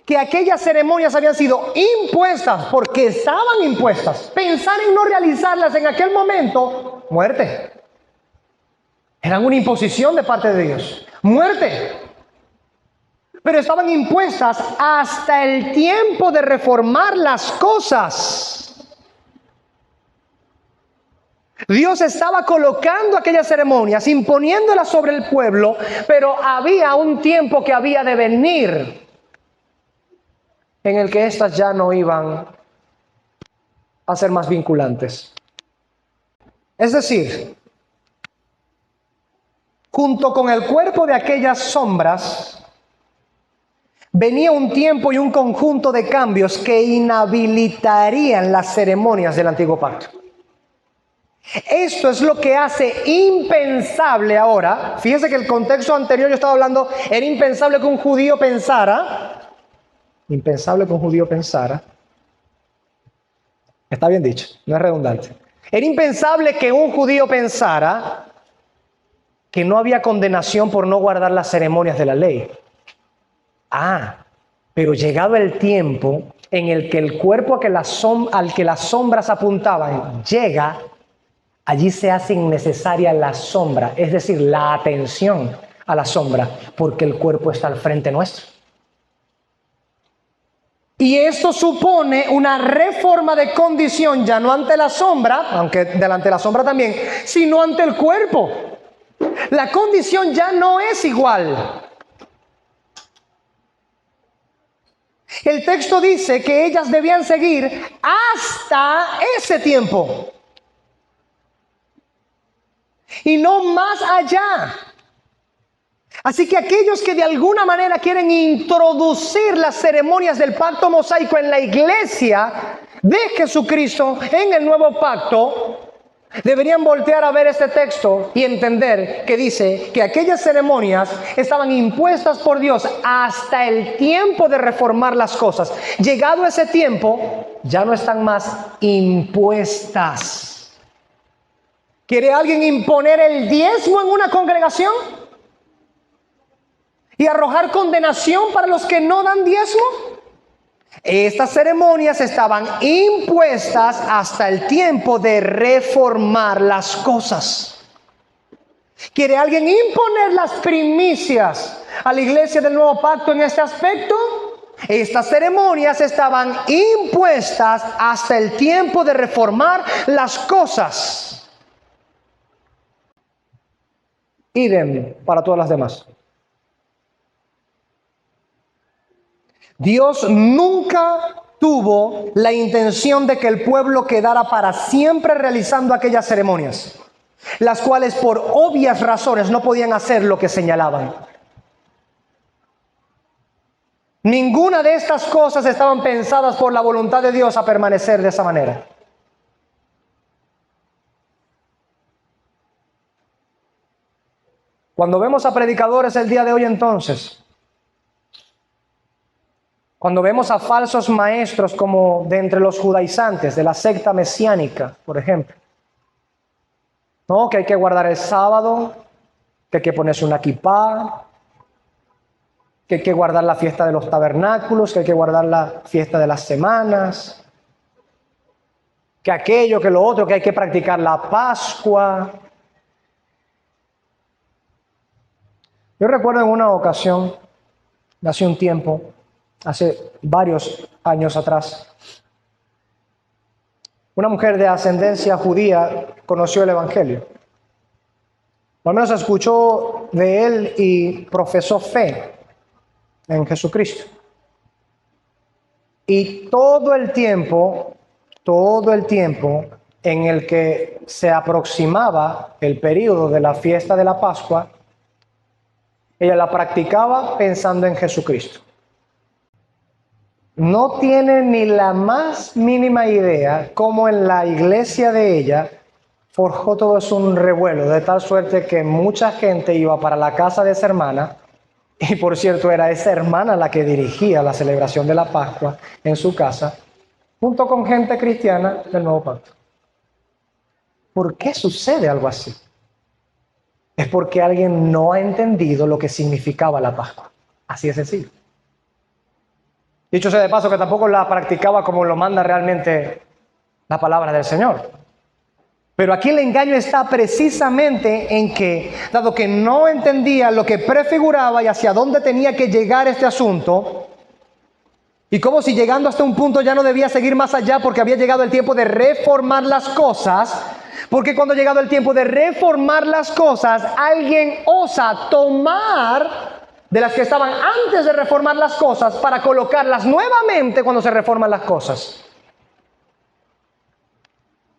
que aquellas ceremonias habían sido impuestas porque estaban impuestas. Pensar en no realizarlas en aquel momento, muerte. Eran una imposición de parte de Dios. Muerte. Pero estaban impuestas hasta el tiempo de reformar las cosas. Dios estaba colocando aquellas ceremonias, imponiéndolas sobre el pueblo, pero había un tiempo que había de venir en el que éstas ya no iban a ser más vinculantes. Es decir, junto con el cuerpo de aquellas sombras, venía un tiempo y un conjunto de cambios que inhabilitarían las ceremonias del Antiguo Pacto. Esto es lo que hace impensable ahora. Fíjense que el contexto anterior yo estaba hablando, era impensable que un judío pensara. Impensable que un judío pensara. Está bien dicho, no es redundante. Era impensable que un judío pensara que no había condenación por no guardar las ceremonias de la ley. Pero llegado el tiempo en el que el cuerpo al que las sombras apuntaban llega, allí se hace innecesaria la sombra, es decir, la atención a la sombra, porque el cuerpo está al frente nuestro. Y esto supone una reforma de condición, ya no ante la sombra, aunque delante de la sombra también, sino ante el cuerpo. La condición ya no es igual. El texto dice que ellas debían seguir hasta ese tiempo. Y no más allá. Así que aquellos que de alguna manera quieren introducir las ceremonias del pacto mosaico en la iglesia de Jesucristo en el nuevo pacto, deberían voltear a ver este texto y entender que dice que aquellas ceremonias estaban impuestas por Dios hasta el tiempo de reformar las cosas. Llegado ese tiempo, ya no están más impuestas. ¿Quiere alguien imponer el diezmo en una congregación y arrojar condenación para los que no dan diezmo? Estas ceremonias estaban impuestas hasta el tiempo de reformar las cosas. ¿Quiere alguien imponer las primicias a la iglesia del nuevo pacto en este aspecto? Estas ceremonias estaban impuestas hasta el tiempo de reformar las cosas. Idem para todas las demás. Dios nunca tuvo la intención de que el pueblo quedara para siempre realizando aquellas ceremonias, las cuales por obvias razones no podían hacer lo que señalaban. Ninguna de estas cosas estaban pensadas por la voluntad de Dios a permanecer de esa manera. Cuando vemos a predicadores el día de hoy entonces, cuando vemos a falsos maestros como de entre los judaizantes, de la secta mesiánica, por ejemplo, ¿no? Que hay que guardar el sábado, que hay que ponerse una kipá, que hay que guardar la fiesta de los tabernáculos, que hay que guardar la fiesta de las semanas, que aquello, que lo otro, que hay que practicar la Pascua. Yo recuerdo en una ocasión, hace un tiempo, hace varios años atrás, una mujer de ascendencia judía conoció el Evangelio. O al menos escuchó de él y profesó fe en Jesucristo. Y todo el tiempo en el que se aproximaba el período de la fiesta de la Pascua, ella la practicaba pensando en Jesucristo. No tiene ni la más mínima idea cómo en la iglesia de ella forjó todo eso un revuelo, de tal suerte que mucha gente iba para la casa de esa hermana, y por cierto era esa hermana la que dirigía la celebración de la Pascua en su casa, junto con gente cristiana del Nuevo Pacto. ¿Por qué sucede algo así? Es porque alguien no ha entendido lo que significaba la Pascua. Así de sencillo. Dicho sea de paso que tampoco la practicaba como lo manda realmente la palabra del Señor. Pero aquí el engaño está precisamente en que, dado que no entendía lo que prefiguraba y hacia dónde tenía que llegar este asunto, y como si llegando hasta un punto ya no debía seguir más allá porque había llegado el tiempo de reformar las cosas, porque cuando ha llegado el tiempo de reformar las cosas, alguien osa tomar de las que estaban antes de reformar las cosas para colocarlas nuevamente cuando se reforman las cosas.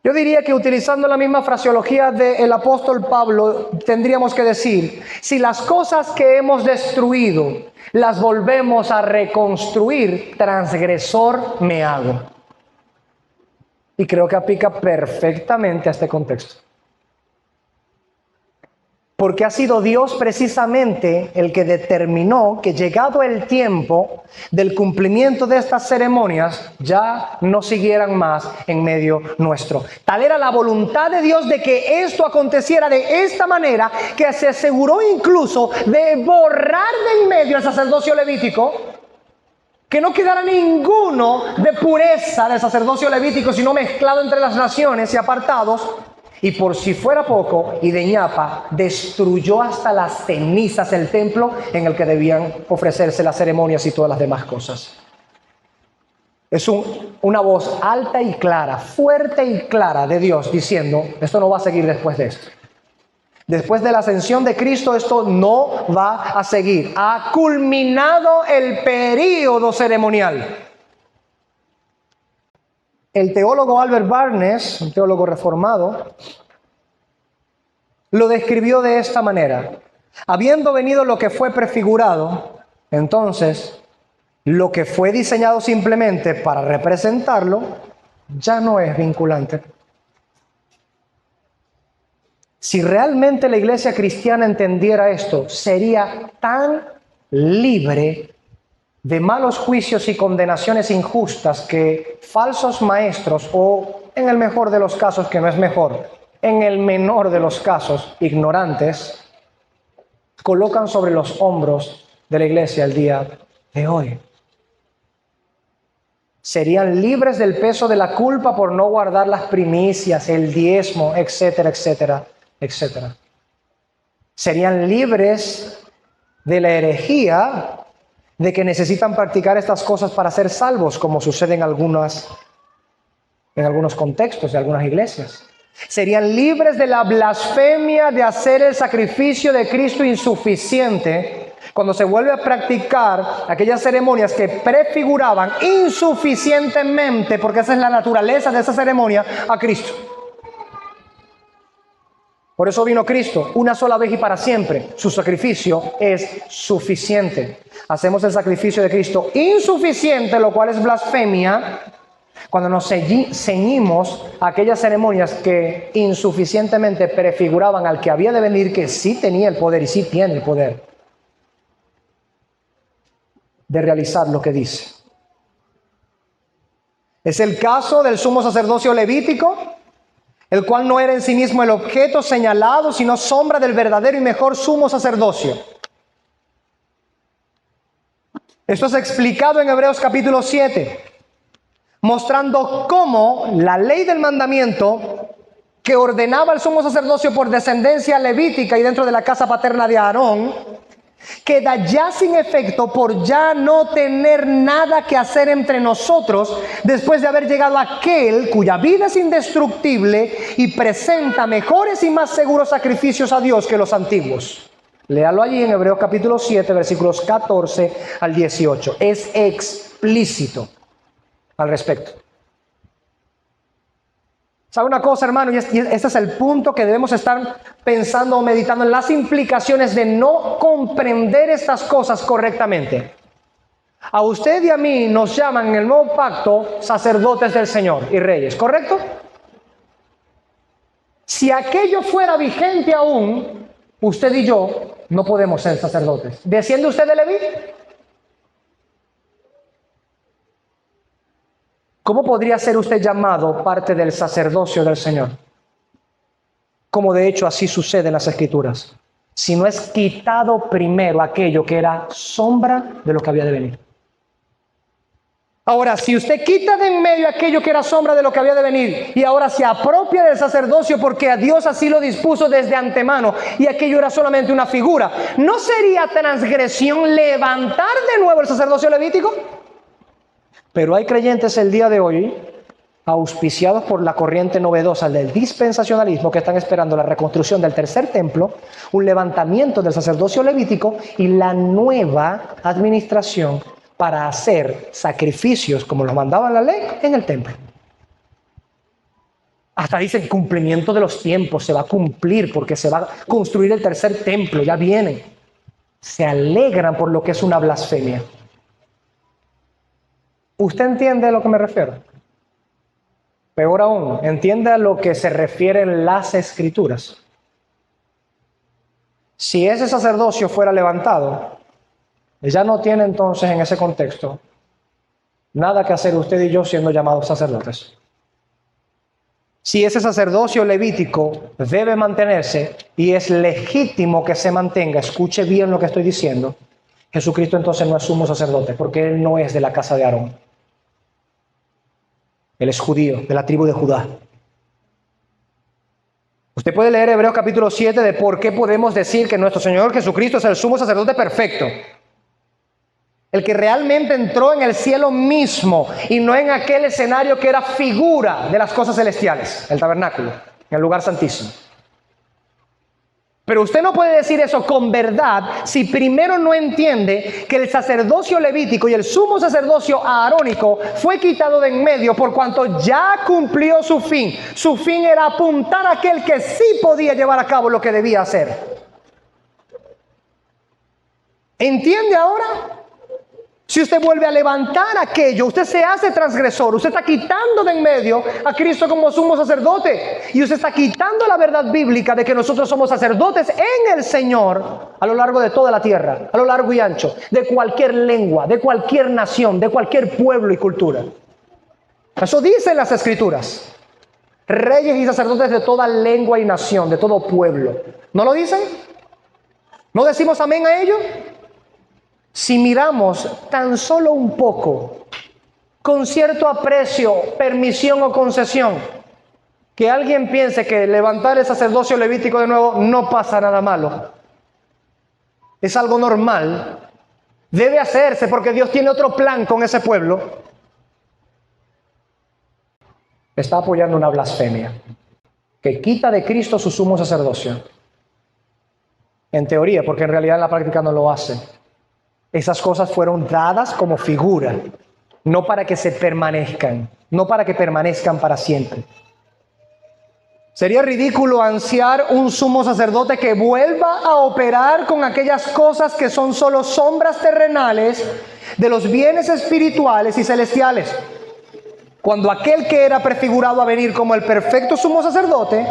Yo diría que utilizando la misma fraseología del apóstol Pablo, tendríamos que decir, si las cosas que hemos destruido las volvemos a reconstruir, transgresor me hago. Y creo que aplica perfectamente a este contexto. Porque ha sido Dios precisamente el que determinó que llegado el tiempo del cumplimiento de estas ceremonias, ya no siguieran más en medio nuestro. Tal era la voluntad de Dios de que esto aconteciera de esta manera, que se aseguró incluso de borrar de en medio el sacerdocio levítico, que no quedara ninguno de pureza del sacerdocio levítico, sino mezclado entre las naciones y apartados. Y por si fuera poco, y de ñapa, destruyó hasta las cenizas el templo en el que debían ofrecerse las ceremonias y todas las demás cosas. Es una voz alta y clara, fuerte y clara de Dios diciendo, esto no va a seguir después de esto. Después de la ascensión de Cristo, esto no va a seguir. Ha culminado el período ceremonial. El teólogo Albert Barnes, un teólogo reformado, lo describió de esta manera. Habiendo venido lo que fue prefigurado, entonces, lo que fue diseñado simplemente para representarlo, ya no es vinculante. Si realmente la iglesia cristiana entendiera esto, sería tan libre de malos juicios y condenaciones injustas que falsos maestros, o en el mejor de los casos, que no es mejor, en el menor de los casos, ignorantes, colocan sobre los hombros de la iglesia el día de hoy. Serían libres del peso de la culpa por no guardar las primicias, el diezmo, etcétera, etcétera, etcétera. Serían libres de la herejía de que necesitan practicar estas cosas para ser salvos, como sucede en algunos contextos de algunas iglesias. Serían libres de la blasfemia de hacer el sacrificio de Cristo insuficiente cuando se vuelve a practicar aquellas ceremonias que prefiguraban insuficientemente, porque esa es la naturaleza de esa ceremonia, a Cristo. Por eso vino Cristo una sola vez y para siempre. Su sacrificio es suficiente. Hacemos el sacrificio de Cristo insuficiente, lo cual es blasfemia, cuando nos ceñimos a aquellas ceremonias que insuficientemente prefiguraban al que había de venir, que sí tenía el poder y sí tiene el poder de realizar lo que dice. Es el caso del sumo sacerdocio levítico, el cual no era en sí mismo el objeto señalado, sino sombra del verdadero y mejor sumo sacerdocio. Esto es explicado en Hebreos capítulo 7, mostrando cómo la ley del mandamiento que ordenaba el sumo sacerdocio por descendencia levítica y dentro de la casa paterna de Aarón, queda ya sin efecto por ya no tener nada que hacer entre nosotros después de haber llegado aquel cuya vida es indestructible y presenta mejores y más seguros sacrificios a Dios que los antiguos. Léalo allí en Hebreos capítulo 7, versículos 14 al 18. Es explícito al respecto. ¿Sabe una cosa, hermano? Y este es el punto que debemos estar pensando o meditando en las implicaciones de no comprender estas cosas correctamente. A usted y a mí nos llaman en el nuevo pacto sacerdotes del Señor y reyes, ¿correcto? Si aquello fuera vigente aún, usted y yo no podemos ser sacerdotes. ¿Desciende usted de Leví? ¿Cómo podría ser usted llamado parte del sacerdocio del Señor? Como de hecho así sucede en las Escrituras. Si no es quitado primero aquello que era sombra de lo que había de venir. Ahora, si usted quita de en medio aquello que era sombra de lo que había de venir y ahora se apropia del sacerdocio porque a Dios así lo dispuso desde antemano y aquello era solamente una figura, ¿no sería transgresión levantar de nuevo el sacerdocio levítico? Pero hay creyentes el día de hoy, auspiciados por la corriente novedosa del dispensacionalismo, que están esperando la reconstrucción del tercer templo, un levantamiento del sacerdocio levítico y la nueva administración para hacer sacrificios como los mandaba la ley en el templo. Hasta dicen cumplimiento de los tiempos, se va a cumplir porque se va a construir el tercer templo, ya viene. Se alegran por lo que es una blasfemia. ¿Usted entiende a lo que me refiero? Peor aún, entiende a lo que se refieren las Escrituras. Si ese sacerdocio fuera levantado, ya no tiene entonces en ese contexto nada que hacer usted y yo siendo llamados sacerdotes. Si ese sacerdocio levítico debe mantenerse y es legítimo que se mantenga, escuche bien lo que estoy diciendo, Jesucristo entonces no es sumo sacerdote porque Él no es de la casa de Aarón. Él es judío, de la tribu de Judá. Usted puede leer Hebreos capítulo 7 de por qué podemos decir que nuestro Señor Jesucristo es el sumo sacerdote perfecto. El que realmente entró en el cielo mismo y no en aquel escenario que era figura de las cosas celestiales, el tabernáculo, en el lugar santísimo. Pero usted no puede decir eso con verdad si primero no entiende que el sacerdocio levítico y el sumo sacerdocio aarónico fue quitado de en medio por cuanto ya cumplió su fin. Su fin era apuntar a aquel que sí podía llevar a cabo lo que debía hacer. ¿Entiende ahora? Si usted vuelve a levantar aquello, usted se hace transgresor, usted está quitando de en medio a Cristo como sumo sacerdote y usted está quitando la verdad bíblica de que nosotros somos sacerdotes en el Señor a lo largo de toda la tierra, a lo largo y ancho, de cualquier lengua, de cualquier nación, de cualquier pueblo y cultura. Eso dicen las Escrituras. Reyes y sacerdotes de toda lengua y nación, de todo pueblo. ¿No lo dicen? ¿No decimos amén a ello? Si miramos tan solo un poco, con cierto aprecio, permisión o concesión, que alguien piense que levantar el sacerdocio levítico de nuevo no pasa nada malo, es algo normal, debe hacerse porque Dios tiene otro plan con ese pueblo, está apoyando una blasfemia que quita de Cristo su sumo sacerdocio. En teoría, porque en realidad en la práctica no lo hace. Esas cosas fueron dadas como figura, no para que se permanezcan, no para que permanezcan para siempre. Sería ridículo ansiar un sumo sacerdote que vuelva a operar con aquellas cosas que son solo sombras terrenales de los bienes espirituales y celestiales. Cuando aquel que era prefigurado a venir como el perfecto sumo sacerdote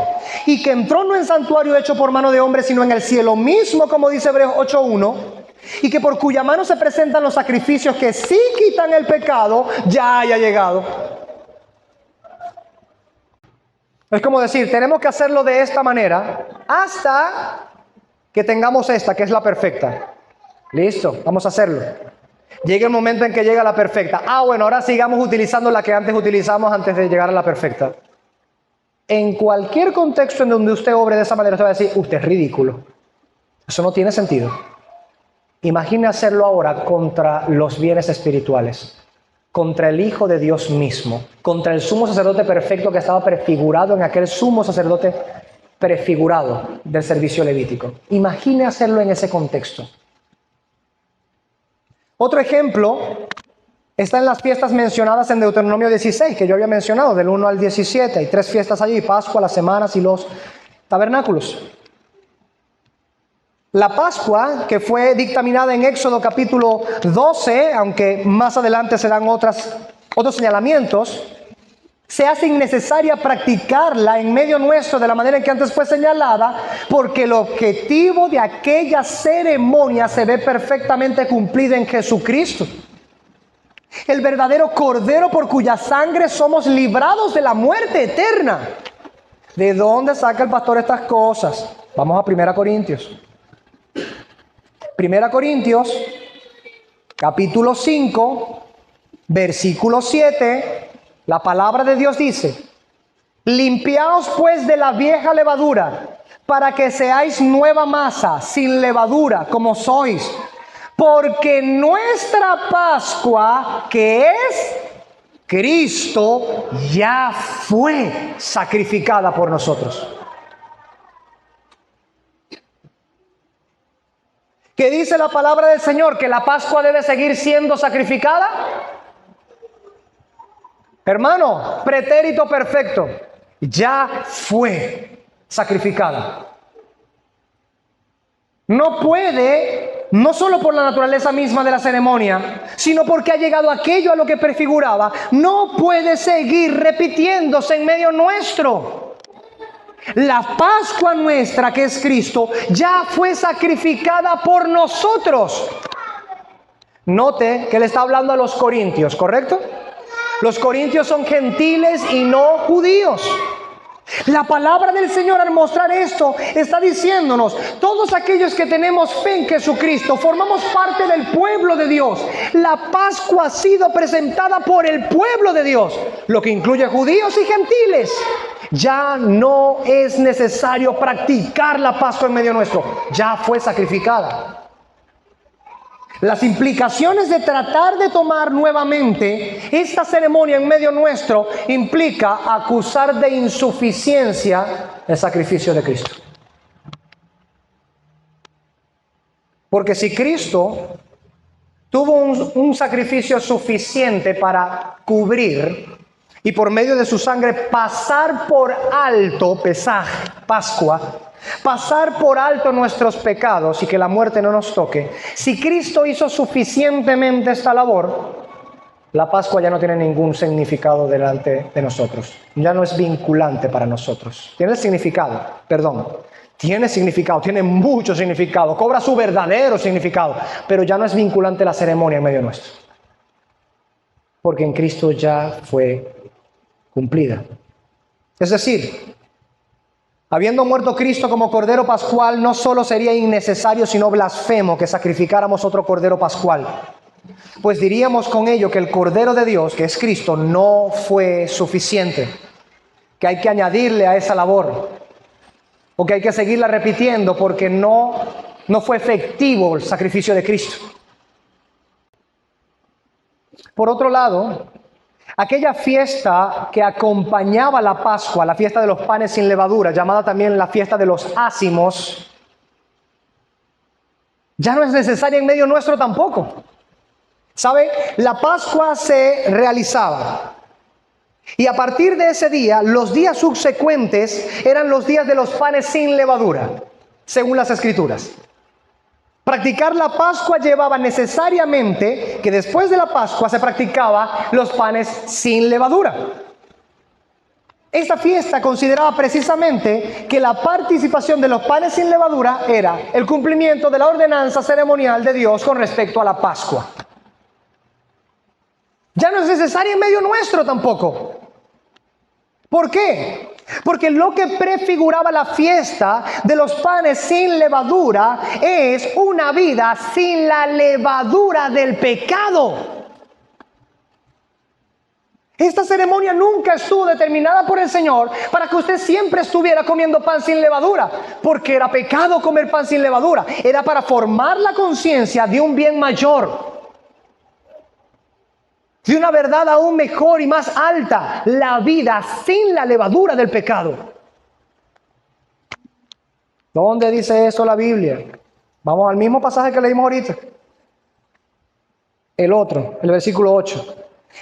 y que entró no en santuario hecho por mano de hombre, sino en el cielo mismo, como dice Hebreos 8:1, y que por cuya mano se presentan los sacrificios que sí quitan el pecado, ya haya llegado. Es como decir, tenemos que hacerlo de esta manera hasta que tengamos esta, que es la perfecta. Listo, vamos a hacerlo. Llega el momento en que llega la perfecta. Bueno, ahora sigamos utilizando la que antes utilizamos antes de llegar a la perfecta. En cualquier contexto en donde usted obre de esa manera, usted va a decir, usted es ridículo. Eso no tiene sentido. Imagine hacerlo ahora contra los bienes espirituales, contra el Hijo de Dios mismo, contra el sumo sacerdote perfecto que estaba prefigurado en aquel sumo sacerdote prefigurado del servicio levítico. Imagine hacerlo en ese contexto. Otro ejemplo está en las fiestas mencionadas en Deuteronomio 16, que yo había mencionado, del 1 al 17. Hay 3 fiestas allí, Pascua, las semanas y los tabernáculos. La Pascua, que fue dictaminada en Éxodo capítulo 12, aunque más adelante se dan otros señalamientos, se hace innecesaria practicarla en medio nuestro de la manera en que antes fue señalada, porque el objetivo de aquella ceremonia se ve perfectamente cumplido en Jesucristo, el verdadero Cordero por cuya sangre somos librados de la muerte eterna. ¿De dónde saca el pastor estas cosas? Vamos a 1 Corintios. 1 Corintios, capítulo 5, versículo 7. La palabra de Dios dice: limpiaos pues de la vieja levadura, para que seáis nueva masa, sin levadura, como sois. Porque nuestra Pascua, que es Cristo, ya fue sacrificada por nosotros. ¿Qué dice la palabra del Señor? ¿Que la Pascua debe seguir siendo sacrificada? Hermano, pretérito perfecto, ya fue sacrificada. No puede, no solo por la naturaleza misma de la ceremonia, sino porque ha llegado aquello a lo que prefiguraba, no puede seguir repitiéndose en medio nuestro. La Pascua nuestra, que es Cristo, ya fue sacrificada por nosotros. Note que le está hablando a los corintios, ¿correcto? Los corintios son gentiles y no judíos. La palabra del Señor, al mostrar esto, está diciéndonos: todos aquellos que tenemos fe en Jesucristo formamos parte del pueblo de Dios. La Pascua ha sido presentada por el pueblo de Dios, lo que incluye judíos y gentiles. Ya no es necesario practicar la Pascua en medio nuestro, ya fue sacrificada. Las implicaciones de tratar de tomar nuevamente esta ceremonia en medio nuestro implica acusar de insuficiencia el sacrificio de Cristo. Porque si Cristo tuvo un sacrificio suficiente para cubrir y por medio de su sangre pasar por alto, Pesaj, Pascua, pasar por alto nuestros pecados y que la muerte no nos toque, si Cristo hizo suficientemente esta labor, la Pascua ya no tiene ningún significado delante de nosotros. Ya no es vinculante para nosotros. Tiene significado, tiene significado, tiene mucho significado, cobra su verdadero significado, pero ya no es vinculante la ceremonia en medio nuestro, porque en Cristo ya fue cumplida. Es decir, habiendo muerto Cristo como Cordero Pascual, no solo sería innecesario, sino blasfemo que sacrificáramos otro Cordero Pascual. Pues diríamos con ello que el Cordero de Dios, que es Cristo, no fue suficiente, que hay que añadirle a esa labor, o que hay que seguirla repitiendo porque no fue efectivo el sacrificio de Cristo. Por otro lado, aquella fiesta que acompañaba la Pascua, la fiesta de los panes sin levadura, llamada también la fiesta de los ácimos, ya no es necesaria en medio nuestro tampoco. ¿Sabe? La Pascua se realizaba y a partir de ese día, los días subsecuentes eran los días de los panes sin levadura, según las Escrituras. Practicar la Pascua llevaba necesariamente que después de la Pascua se practicaba los panes sin levadura. Esta fiesta consideraba precisamente que la participación de los panes sin levadura era el cumplimiento de la ordenanza ceremonial de Dios con respecto a la Pascua. Ya no es necesaria en medio nuestro tampoco. ¿Por qué? Porque lo que prefiguraba la fiesta de los panes sin levadura es una vida sin la levadura del pecado. Esta ceremonia nunca estuvo determinada por el Señor para que usted siempre estuviera comiendo pan sin levadura, porque era pecado comer pan sin levadura. Era para formar la conciencia de un bien mayor, de una verdad aún mejor y más alta: la vida sin la levadura del pecado. ¿Dónde dice eso la Biblia? Vamos al mismo pasaje que leímos ahorita. El otro, el versículo 8.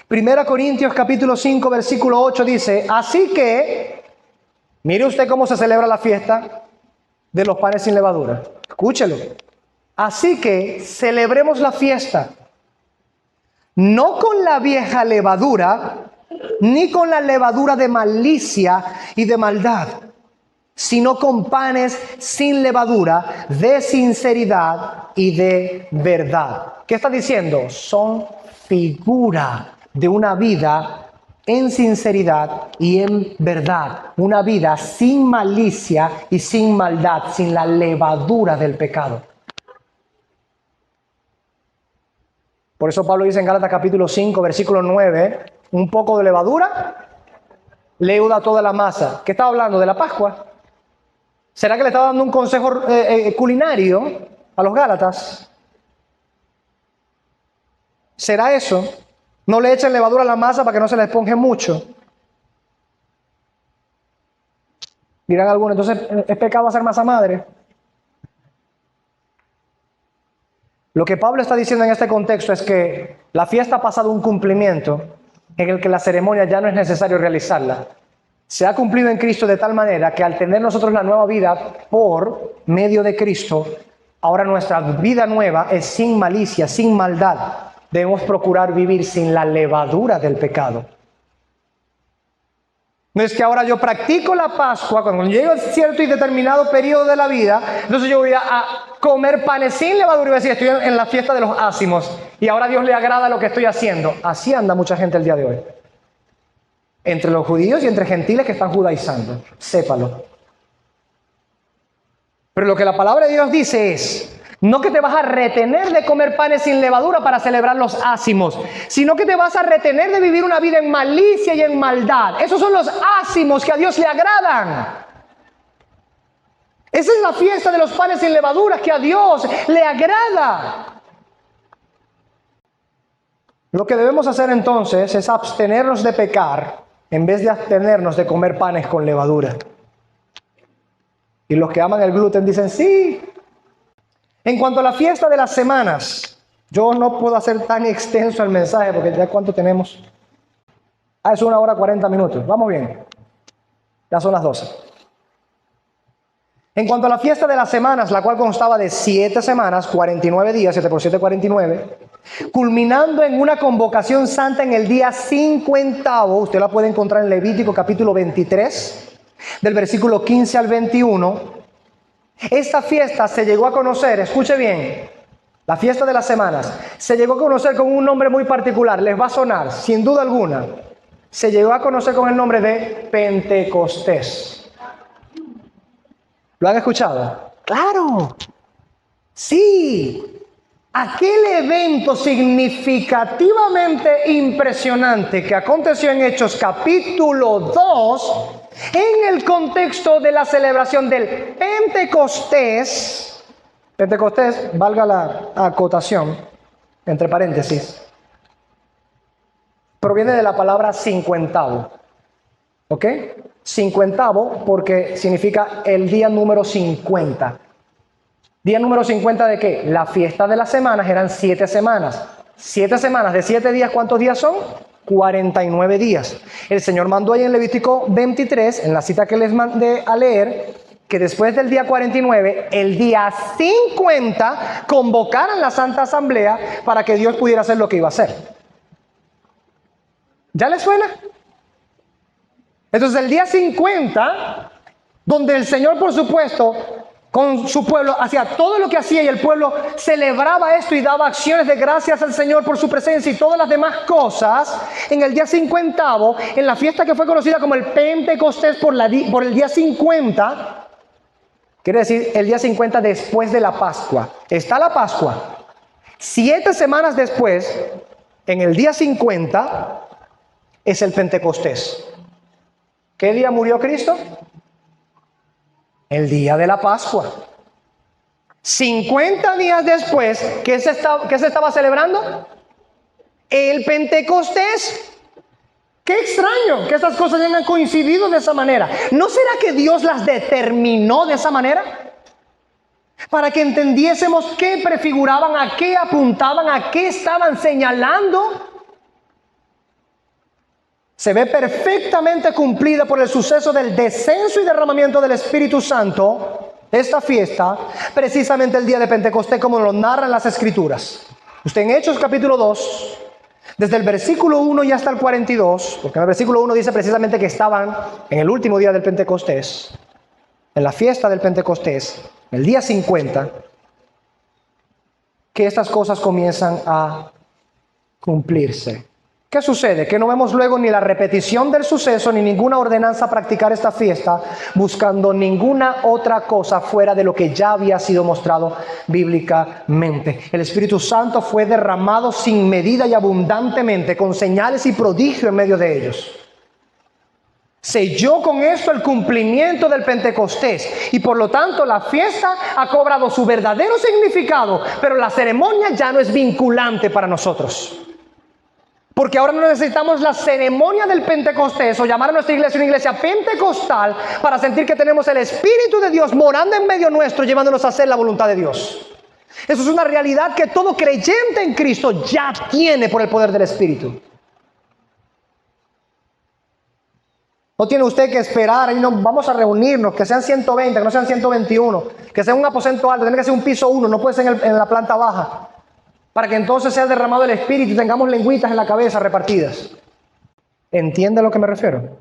1 Corintios capítulo 5, versículo 8 dice: así que, mire usted cómo se celebra la fiesta de los panes sin levadura. Escúchelo. Así que celebremos la fiesta no con la vieja levadura, ni con la levadura de malicia y de maldad, sino con panes sin levadura, de sinceridad y de verdad. ¿Qué está diciendo? Son figura de una vida en sinceridad y en verdad. Una vida sin malicia y sin maldad, sin la levadura del pecado. Por eso Pablo dice en Gálatas capítulo 5, versículo 9, un poco de levadura leuda toda la masa. ¿Qué estaba hablando? De la Pascua. ¿Será que le estaba dando un consejo culinario a los Gálatas? ¿Será eso? No le echen levadura a la masa para que no se le esponje mucho. Dirán algunos, entonces es pecado hacer masa madre. Lo que Pablo está diciendo en este contexto es que la fiesta ha pasado un cumplimiento en el que la ceremonia ya no es necesario realizarla. Se ha cumplido en Cristo de tal manera que al tener nosotros la nueva vida por medio de Cristo, ahora nuestra vida nueva es sin malicia, sin maldad. Debemos procurar vivir sin la levadura del pecado. No es que ahora yo practico la Pascua, cuando llego a cierto y determinado periodo de la vida, entonces yo voy a comer panes sin levadura y voy a decir, estoy en la fiesta de los ácimos y ahora a Dios le agrada lo que estoy haciendo. Así anda mucha gente el día de hoy. Entre los judíos y entre gentiles que están judaizando. Sépalo. Pero lo que la palabra de Dios dice es, no que te vas a retener de comer panes sin levadura para celebrar los ácimos, sino que te vas a retener de vivir una vida en malicia y en maldad. Esos son los ácimos que a Dios le agradan. Esa es la fiesta de los panes sin levadura que a Dios le agrada. Lo que debemos hacer entonces es abstenernos de pecar en vez de abstenernos de comer panes con levadura. Y los que aman el gluten dicen sí. En cuanto a la fiesta de las semanas, yo no puedo hacer tan extenso el mensaje porque ya cuánto tenemos. Es 1 hora 40 minutos. Vamos bien. Ya son las 12. En cuanto a la fiesta de las semanas, la cual constaba de 7 semanas, 49 días, 7 por 7, 49, culminando en una convocación santa en el día 50, usted la puede encontrar en Levítico capítulo 23, del versículo 15 al 21. Esta fiesta se llegó a conocer, escuche bien, la fiesta de las semanas, se llegó a conocer con un nombre muy particular, les va a sonar, sin duda alguna, se llegó a conocer con el nombre de Pentecostés. ¿Lo han escuchado? ¡Claro! Sí. Aquel evento significativamente impresionante que aconteció en Hechos capítulo 2, en el contexto de la celebración del Pentecostés. Pentecostés, valga la acotación, entre paréntesis, proviene de la palabra cincuentavo. ¿Ok? Cincuentavo porque significa el día número 50. ¿Día número 50 de qué? La fiesta de las semanas eran 7 semanas. 7 semanas de 7 días, ¿cuántos días son? 49 días. El Señor mandó ahí en Levítico 23, en la cita que les mandé a leer, que después del día 49, el día 50, convocaran la Santa Asamblea para que Dios pudiera hacer lo que iba a hacer. ¿Ya les suena? Entonces el día 50, donde el Señor, por supuesto, con su pueblo, hacía todo lo que hacía y el pueblo celebraba esto y daba acciones de gracias al Señor por su presencia y todas las demás cosas, en el día 50, en la fiesta que fue conocida como el Pentecostés por el día 50, quiere decir el día 50 después de la Pascua. Está la Pascua. 7 semanas después, en el día 50, es el Pentecostés. ¿Qué día murió Cristo? El día de la Pascua. 50 días después, ¿qué se estaba celebrando? El Pentecostés. Qué extraño que estas cosas hayan coincidido de esa manera. ¿No será que Dios las determinó de esa manera? Para que entendiésemos qué prefiguraban, a qué apuntaban, a qué estaban señalando. Se ve perfectamente cumplida por el suceso del descenso y derramamiento del Espíritu Santo, esta fiesta, precisamente el día de Pentecostés, como lo narran las Escrituras. Usted en Hechos capítulo 2 Desde el versículo 1 y hasta el 42, porque en el versículo 1 dice precisamente que estaban en el último día del Pentecostés, en la fiesta del Pentecostés, el día 50, que estas cosas comienzan a cumplirse. ¿Qué sucede? Que no vemos luego ni la repetición del suceso ni ninguna ordenanza a practicar esta fiesta, buscando ninguna otra cosa fuera de lo que ya había sido mostrado bíblicamente. El Espíritu Santo fue derramado sin medida y abundantemente, con señales y prodigios en medio de ellos. Selló con esto el cumplimiento del Pentecostés, y por lo tanto la fiesta ha cobrado su verdadero significado, pero la ceremonia ya no es vinculante para nosotros. Porque ahora no necesitamos la ceremonia del Pentecostés o llamar a nuestra iglesia una iglesia pentecostal para sentir que tenemos el Espíritu de Dios morando en medio nuestro, llevándonos a hacer la voluntad de Dios. Eso es una realidad que todo creyente en Cristo ya tiene por el poder del Espíritu. No tiene usted que esperar, y no, vamos a reunirnos, que sean 120, que no sean 121, que sea un aposento alto, tiene que ser un piso 1, no puede ser en la planta baja, para que entonces sea derramado el Espíritu y tengamos lengüitas en la cabeza repartidas. ¿Entiende a lo que me refiero?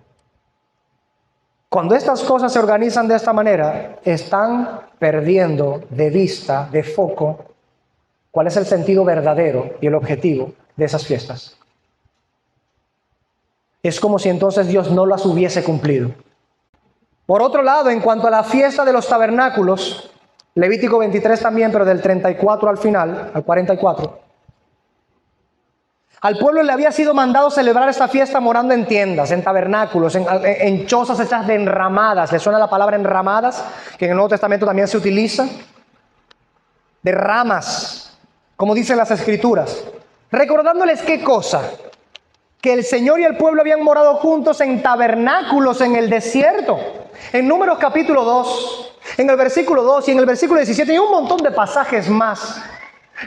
Cuando estas cosas se organizan de esta manera, están perdiendo de vista, de foco, cuál es el sentido verdadero y el objetivo de esas fiestas. Es como si entonces Dios no las hubiese cumplido. Por otro lado, en cuanto a la fiesta de los tabernáculos, Levítico 23 también, pero del 34 al final, al 44. Al pueblo le había sido mandado celebrar esta fiesta morando en tiendas, en tabernáculos, en chozas hechas de enramadas. ¿Le suena la palabra enramadas? Que en el Nuevo Testamento también se utiliza. De ramas, como dicen las Escrituras. Recordándoles qué cosa. Que el Señor y el pueblo habían morado juntos en tabernáculos en el desierto. En Números capítulo 2, en el versículo 2 y en el versículo 17 y un montón de pasajes más,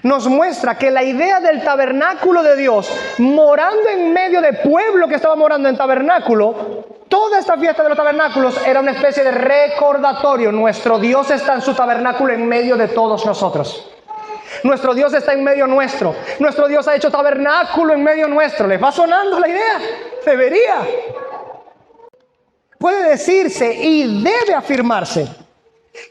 nos muestra que la idea del tabernáculo de Dios, morando en medio de pueblo que estaba morando en tabernáculo, toda esta fiesta de los tabernáculos era una especie de recordatorio. Nuestro Dios está en su tabernáculo en medio de todos nosotros. Nuestro Dios está en medio nuestro. Nuestro Dios ha hecho tabernáculo en medio nuestro. ¿Les va sonando la idea? Debería. Puede decirse y debe afirmarse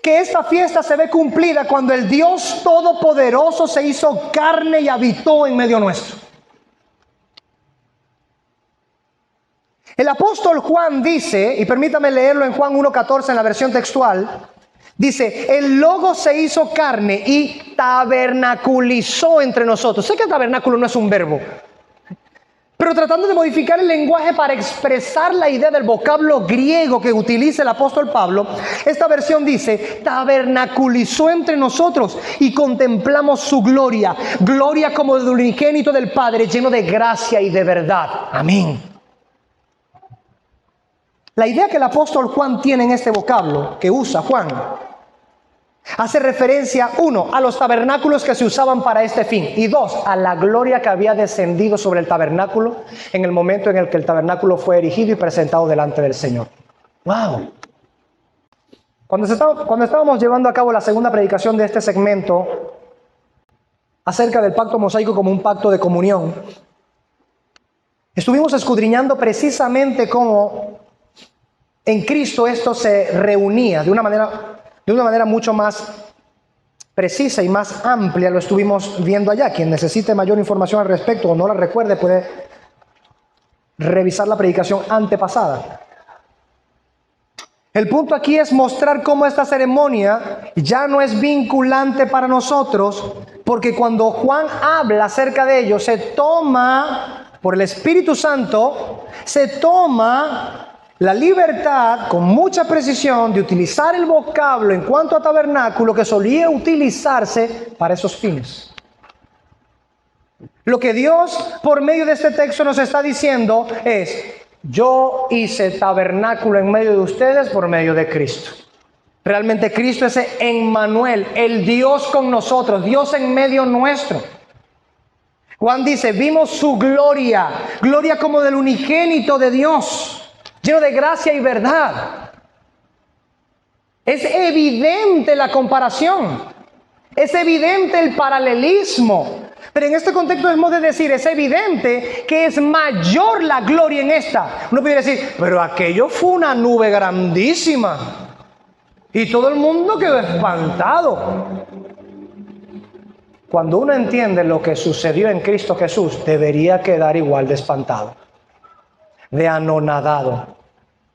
que esta fiesta se ve cumplida cuando el Dios Todopoderoso se hizo carne y habitó en medio nuestro. El apóstol Juan dice, y permítame leerlo en Juan 1:14 en la versión textual, dice, el Logos se hizo carne y tabernaculizó entre nosotros. Sé que tabernáculo no es un verbo, pero tratando de modificar el lenguaje para expresar la idea del vocablo griego que utiliza el apóstol Pablo, esta versión dice, tabernaculizó entre nosotros y contemplamos su gloria, gloria como del unigénito del Padre, lleno de gracia y de verdad. Amén. La idea que el apóstol Juan tiene en este vocablo que usa Juan hace referencia, 1, a los tabernáculos que se usaban para este fin, y 2, a la gloria que había descendido sobre el tabernáculo en el momento en el que el tabernáculo fue erigido y presentado delante del Señor. ¡Wow! Cuando estábamos llevando a cabo la segunda predicación de este segmento acerca del pacto mosaico como un pacto de comunión, estuvimos escudriñando precisamente cómo en Cristo esto se reunía de una manera mucho más precisa y más amplia. Lo estuvimos viendo allá. Quien necesite mayor información al respecto o no la recuerde puede revisar la predicación antepasada. El punto aquí es mostrar cómo esta ceremonia ya no es vinculante para nosotros, porque cuando Juan habla acerca de ello, se toma, por el Espíritu Santo, se toma la libertad con mucha precisión de utilizar el vocablo en cuanto a tabernáculo que solía utilizarse para esos fines. Lo que Dios por medio de este texto nos está diciendo es, yo hice tabernáculo en medio de ustedes por medio de Cristo. Realmente Cristo es Emmanuel, el Dios con nosotros, Dios en medio nuestro. Juan dice, vimos su gloria, gloria como del unigénito de Dios, lleno de gracia y verdad. Es evidente la comparación. Es evidente el paralelismo. Pero en este contexto debemos de decir, es evidente que es mayor la gloria en esta. Uno puede decir, pero aquello fue una nube grandísima. Y todo el mundo quedó espantado. Cuando uno entiende lo que sucedió en Cristo Jesús, debería quedar igual de espantado, de anonadado,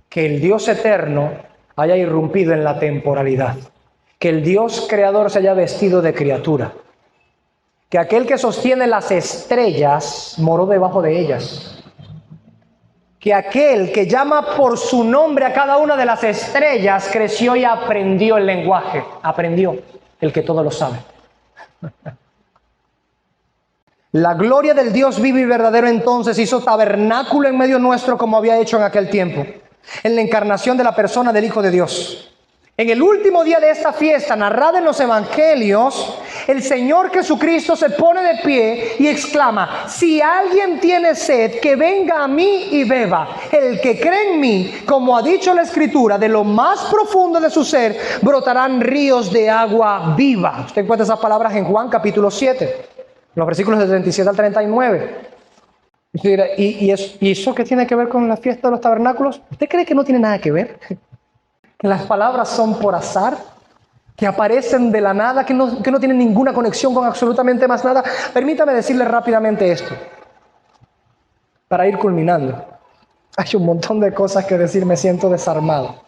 que el Dios eterno haya irrumpido en la temporalidad, que el Dios creador se haya vestido de criatura, que aquel que sostiene las estrellas moró debajo de ellas, que aquel que llama por su nombre a cada una de las estrellas creció y aprendió el lenguaje, aprendió el que todo lo sabe. La gloria del Dios vivo y verdadero entonces hizo tabernáculo en medio nuestro como había hecho en aquel tiempo, en la encarnación de la persona del Hijo de Dios. En el último día de esta fiesta, narrada en los evangelios, el Señor Jesucristo se pone de pie y exclama: si alguien tiene sed, que venga a mí y beba. El que cree en mí, como ha dicho la Escritura, de lo más profundo de su ser brotarán ríos de agua viva. Usted encuentra esas palabras en Juan capítulo 7. Los versículos del 37 al 39. ¿Y eso qué tiene que ver con la fiesta de los tabernáculos? ¿Usted cree que no tiene nada que ver? ¿Que las palabras son por azar? ¿Que aparecen de la nada? ¿Que no tienen ninguna conexión con absolutamente más nada? Permítame decirle rápidamente esto, para ir culminando. Hay un montón de cosas que decir, me siento desarmado.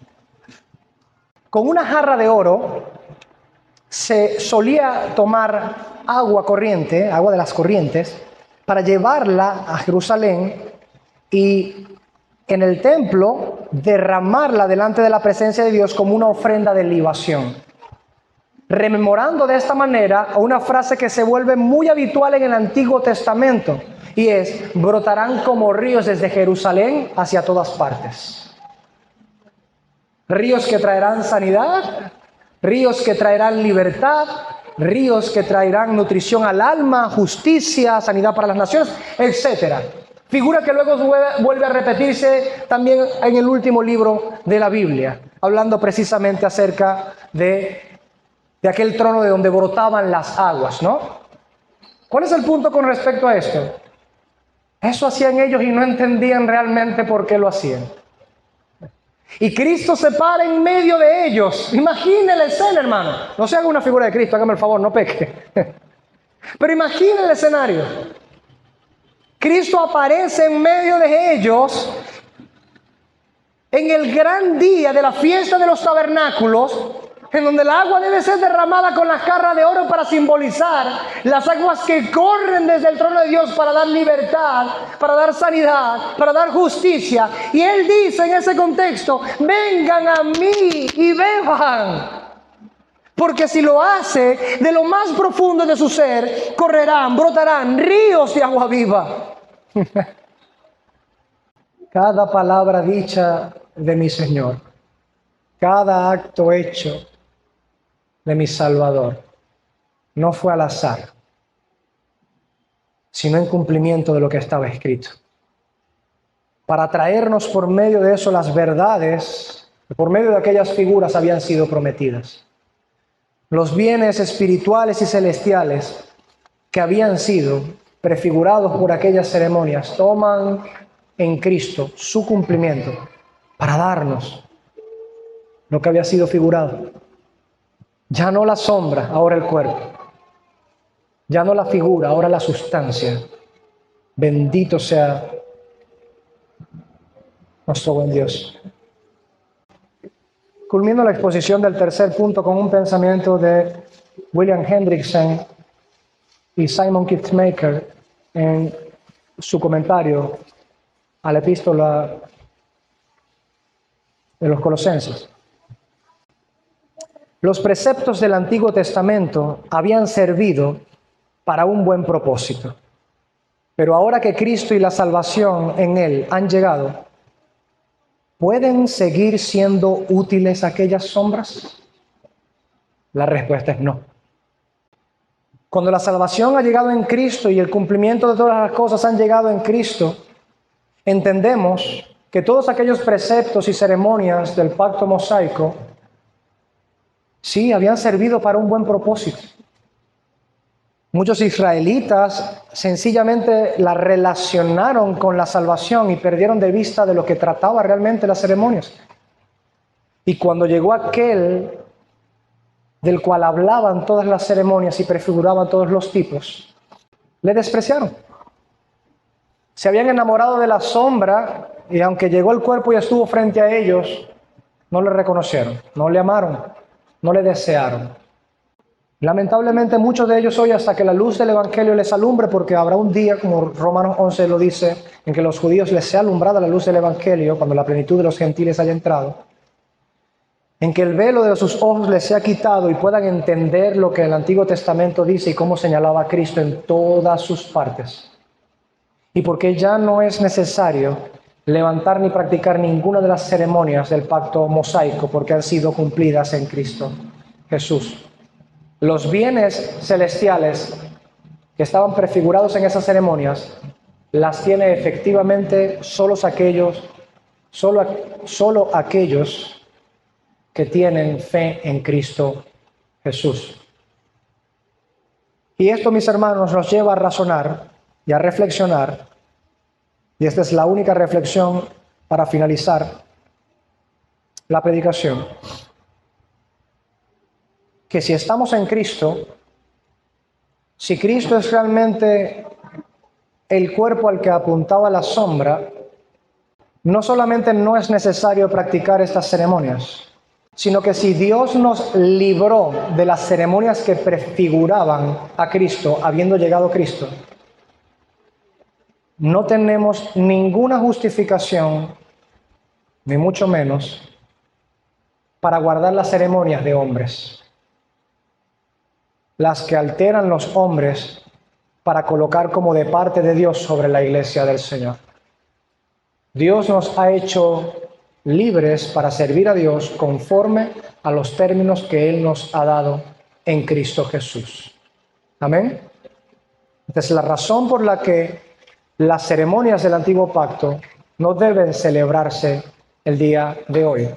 Con una jarra de oro se solía tomar agua corriente, agua de las corrientes, para llevarla a Jerusalén y en el templo derramarla delante de la presencia de Dios como una ofrenda de libación. Rememorando de esta manera a una frase que se vuelve muy habitual en el Antiguo Testamento, y es: brotarán como ríos desde Jerusalén hacia todas partes. Ríos que traerán sanidad, ríos que traerán libertad, ríos que traerán nutrición al alma, justicia, sanidad para las naciones, etc. Figura que luego vuelve a repetirse también en el último libro de la Biblia, hablando precisamente acerca de aquel trono de donde brotaban las aguas, ¿no? ¿Cuál es el punto con respecto a esto? Eso hacían ellos y no entendían realmente por qué lo hacían. Y Cristo se para en medio de ellos. Imagine la escena, hermano. No se haga una figura de Cristo, hágame el favor, no peque. Pero imagine el escenario. Cristo aparece en medio de ellos en el gran día de la fiesta de los tabernáculos, en donde el agua debe ser derramada con la jarra de oro para simbolizar las aguas que corren desde el trono de Dios para dar libertad, para dar sanidad, para dar justicia. Y Él dice en ese contexto: vengan a mí y beban. Porque si lo hace, de lo más profundo de su ser correrán, brotarán ríos de agua viva. Cada palabra dicha de mi Señor, cada acto hecho de mi Salvador, no fue al azar, sino en cumplimiento de lo que estaba escrito, para traernos por medio de eso las verdades que por medio de aquellas figuras habían sido prometidas, los bienes espirituales y celestiales que habían sido prefigurados por aquellas ceremonias, toman en Cristo su cumplimiento para darnos lo que había sido figurado. Ya no la sombra, ahora el cuerpo. Ya no la figura, ahora la sustancia. Bendito sea nuestro buen Dios. Culmino la exposición del tercer punto con un pensamiento de William Hendrickson y Simon Kitzmaker en su comentario a la epístola de los Colosenses. Los preceptos del Antiguo Testamento habían servido para un buen propósito, pero ahora que Cristo y la salvación en Él han llegado, ¿pueden seguir siendo útiles aquellas sombras? La respuesta es no. Cuando la salvación ha llegado en Cristo y el cumplimiento de todas las cosas han llegado en Cristo, entendemos que todos aquellos preceptos y ceremonias del pacto mosaico sí habían servido para un buen propósito. Muchos israelitas sencillamente la relacionaron con la salvación y perdieron de vista de lo que trataba realmente las ceremonias. Y cuando llegó aquel del cual hablaban todas las ceremonias y prefiguraban todos los tipos, le despreciaron. Se habían enamorado de la sombra y aunque llegó el cuerpo y estuvo frente a ellos, no le reconocieron, no le amaron, no le desearon. Lamentablemente muchos de ellos hoy, hasta que la luz del Evangelio les alumbre, porque habrá un día, como Romanos 11 lo dice, en que los judíos les sea alumbrada la luz del Evangelio, cuando la plenitud de los gentiles haya entrado, en que el velo de sus ojos les sea quitado y puedan entender lo que el Antiguo Testamento dice y cómo señalaba a Cristo en todas sus partes. Y porque ya no es necesario levantar ni practicar ninguna de las ceremonias del pacto mosaico, porque han sido cumplidas en Cristo Jesús. Los bienes celestiales que estaban prefigurados en esas ceremonias las tiene efectivamente solo aquellos que tienen fe en Cristo Jesús. Y esto, mis hermanos, nos lleva a razonar y a reflexionar, y esta es la única reflexión para finalizar la predicación, que si estamos en Cristo, si Cristo es realmente el cuerpo al que apuntaba la sombra, no solamente no es necesario practicar estas ceremonias, sino que si Dios nos libró de las ceremonias que prefiguraban a Cristo, habiendo llegado Cristo, no tenemos ninguna justificación, ni mucho menos, para guardar las ceremonias de hombres, las que alteran los hombres para colocar como de parte de Dios sobre la iglesia del Señor. Dios nos ha hecho libres para servir a Dios conforme a los términos que Él nos ha dado en Cristo Jesús. Amén. Esta es la razón por la que las ceremonias del Antiguo Pacto no deben celebrarse el día de hoy.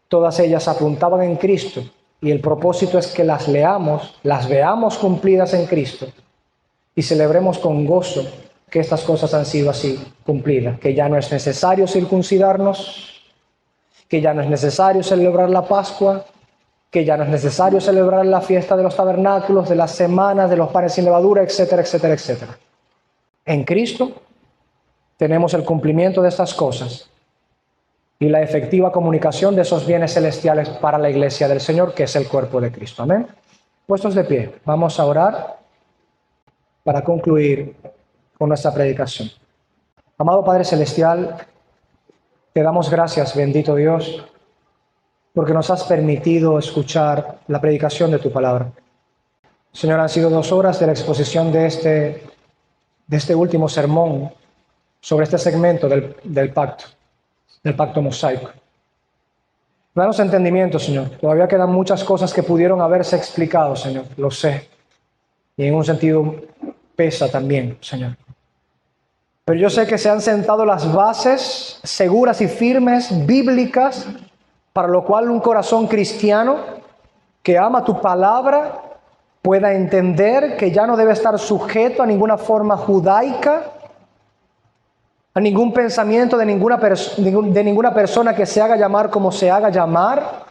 Todas ellas apuntaban en Cristo y el propósito es que las leamos, las veamos cumplidas en Cristo y celebremos con gozo que estas cosas han sido así cumplidas, que ya no es necesario circuncidarnos, que ya no es necesario celebrar la Pascua, que ya no es necesario celebrar la fiesta de los tabernáculos, de las semanas, de los panes sin levadura, etcétera, etcétera, etcétera. En Cristo tenemos el cumplimiento de estas cosas y la efectiva comunicación de esos bienes celestiales para la iglesia del Señor, que es el cuerpo de Cristo. Amén. Puestos de pie, vamos a orar para concluir con nuestra predicación. Amado Padre Celestial, te damos gracias, bendito Dios, porque nos has permitido escuchar la predicación de tu palabra. Señor, han sido 2 horas de la exposición de este último sermón sobre este segmento del pacto mosaico. Danos entendimiento, Señor. Todavía quedan muchas cosas que pudieron haberse explicado, Señor, lo sé. Y en un sentido pesa también, Señor. Pero yo sé que se han sentado las bases seguras y firmes, bíblicas, para lo cual un corazón cristiano que ama tu palabra pueda entender que ya no debe estar sujeto a ninguna forma judaica, a ningún pensamiento de ninguna persona que se haga llamar como se haga llamar,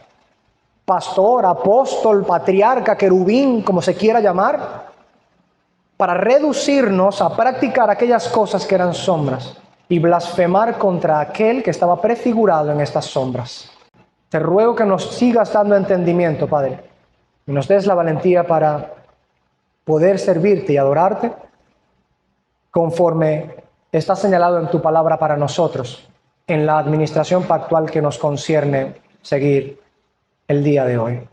pastor, apóstol, patriarca, querubín, como se quiera llamar, para reducirnos a practicar aquellas cosas que eran sombras y blasfemar contra aquel que estaba prefigurado en estas sombras. Te ruego que nos sigas dando entendimiento, Padre, y nos des la valentía para poder servirte y adorarte conforme está señalado en tu palabra para nosotros, en la administración pactual que nos concierne seguir el día de hoy.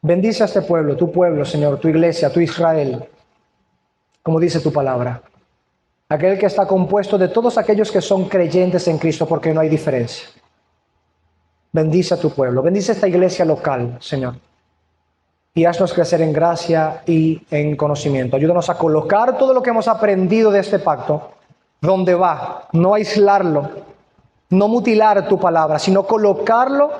Bendice a este pueblo, tu pueblo, Señor, tu iglesia, tu Israel, como dice tu palabra, aquel que está compuesto de todos aquellos que son creyentes en Cristo, porque no hay diferencia. Bendice a tu pueblo, bendice esta iglesia local, Señor, y haznos crecer en gracia y en conocimiento. Ayúdanos a colocar todo lo que hemos aprendido de este pacto donde va, no aislarlo, no mutilar tu palabra, sino colocarlo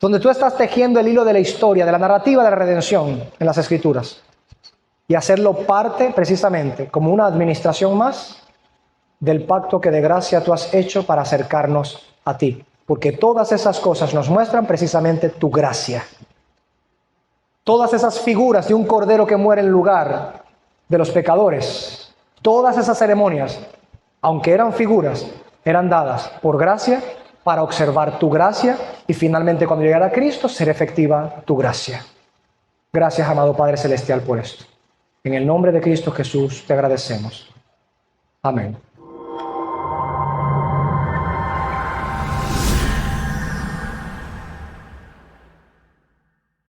donde tú estás tejiendo el hilo de la historia, de la narrativa de la redención en las Escrituras. y hacerlo parte precisamente como una administración más del pacto que de gracia tú has hecho para acercarnos a ti. Porque todas esas cosas nos muestran precisamente tu gracia. Todas esas figuras de un cordero que muere en lugar de los pecadores, todas esas ceremonias, aunque eran figuras, eran dadas por gracia para observar tu gracia y finalmente cuando llegara Cristo ser efectiva tu gracia. Gracias, amado Padre Celestial, por esto. En el nombre de Cristo Jesús te agradecemos. Amén.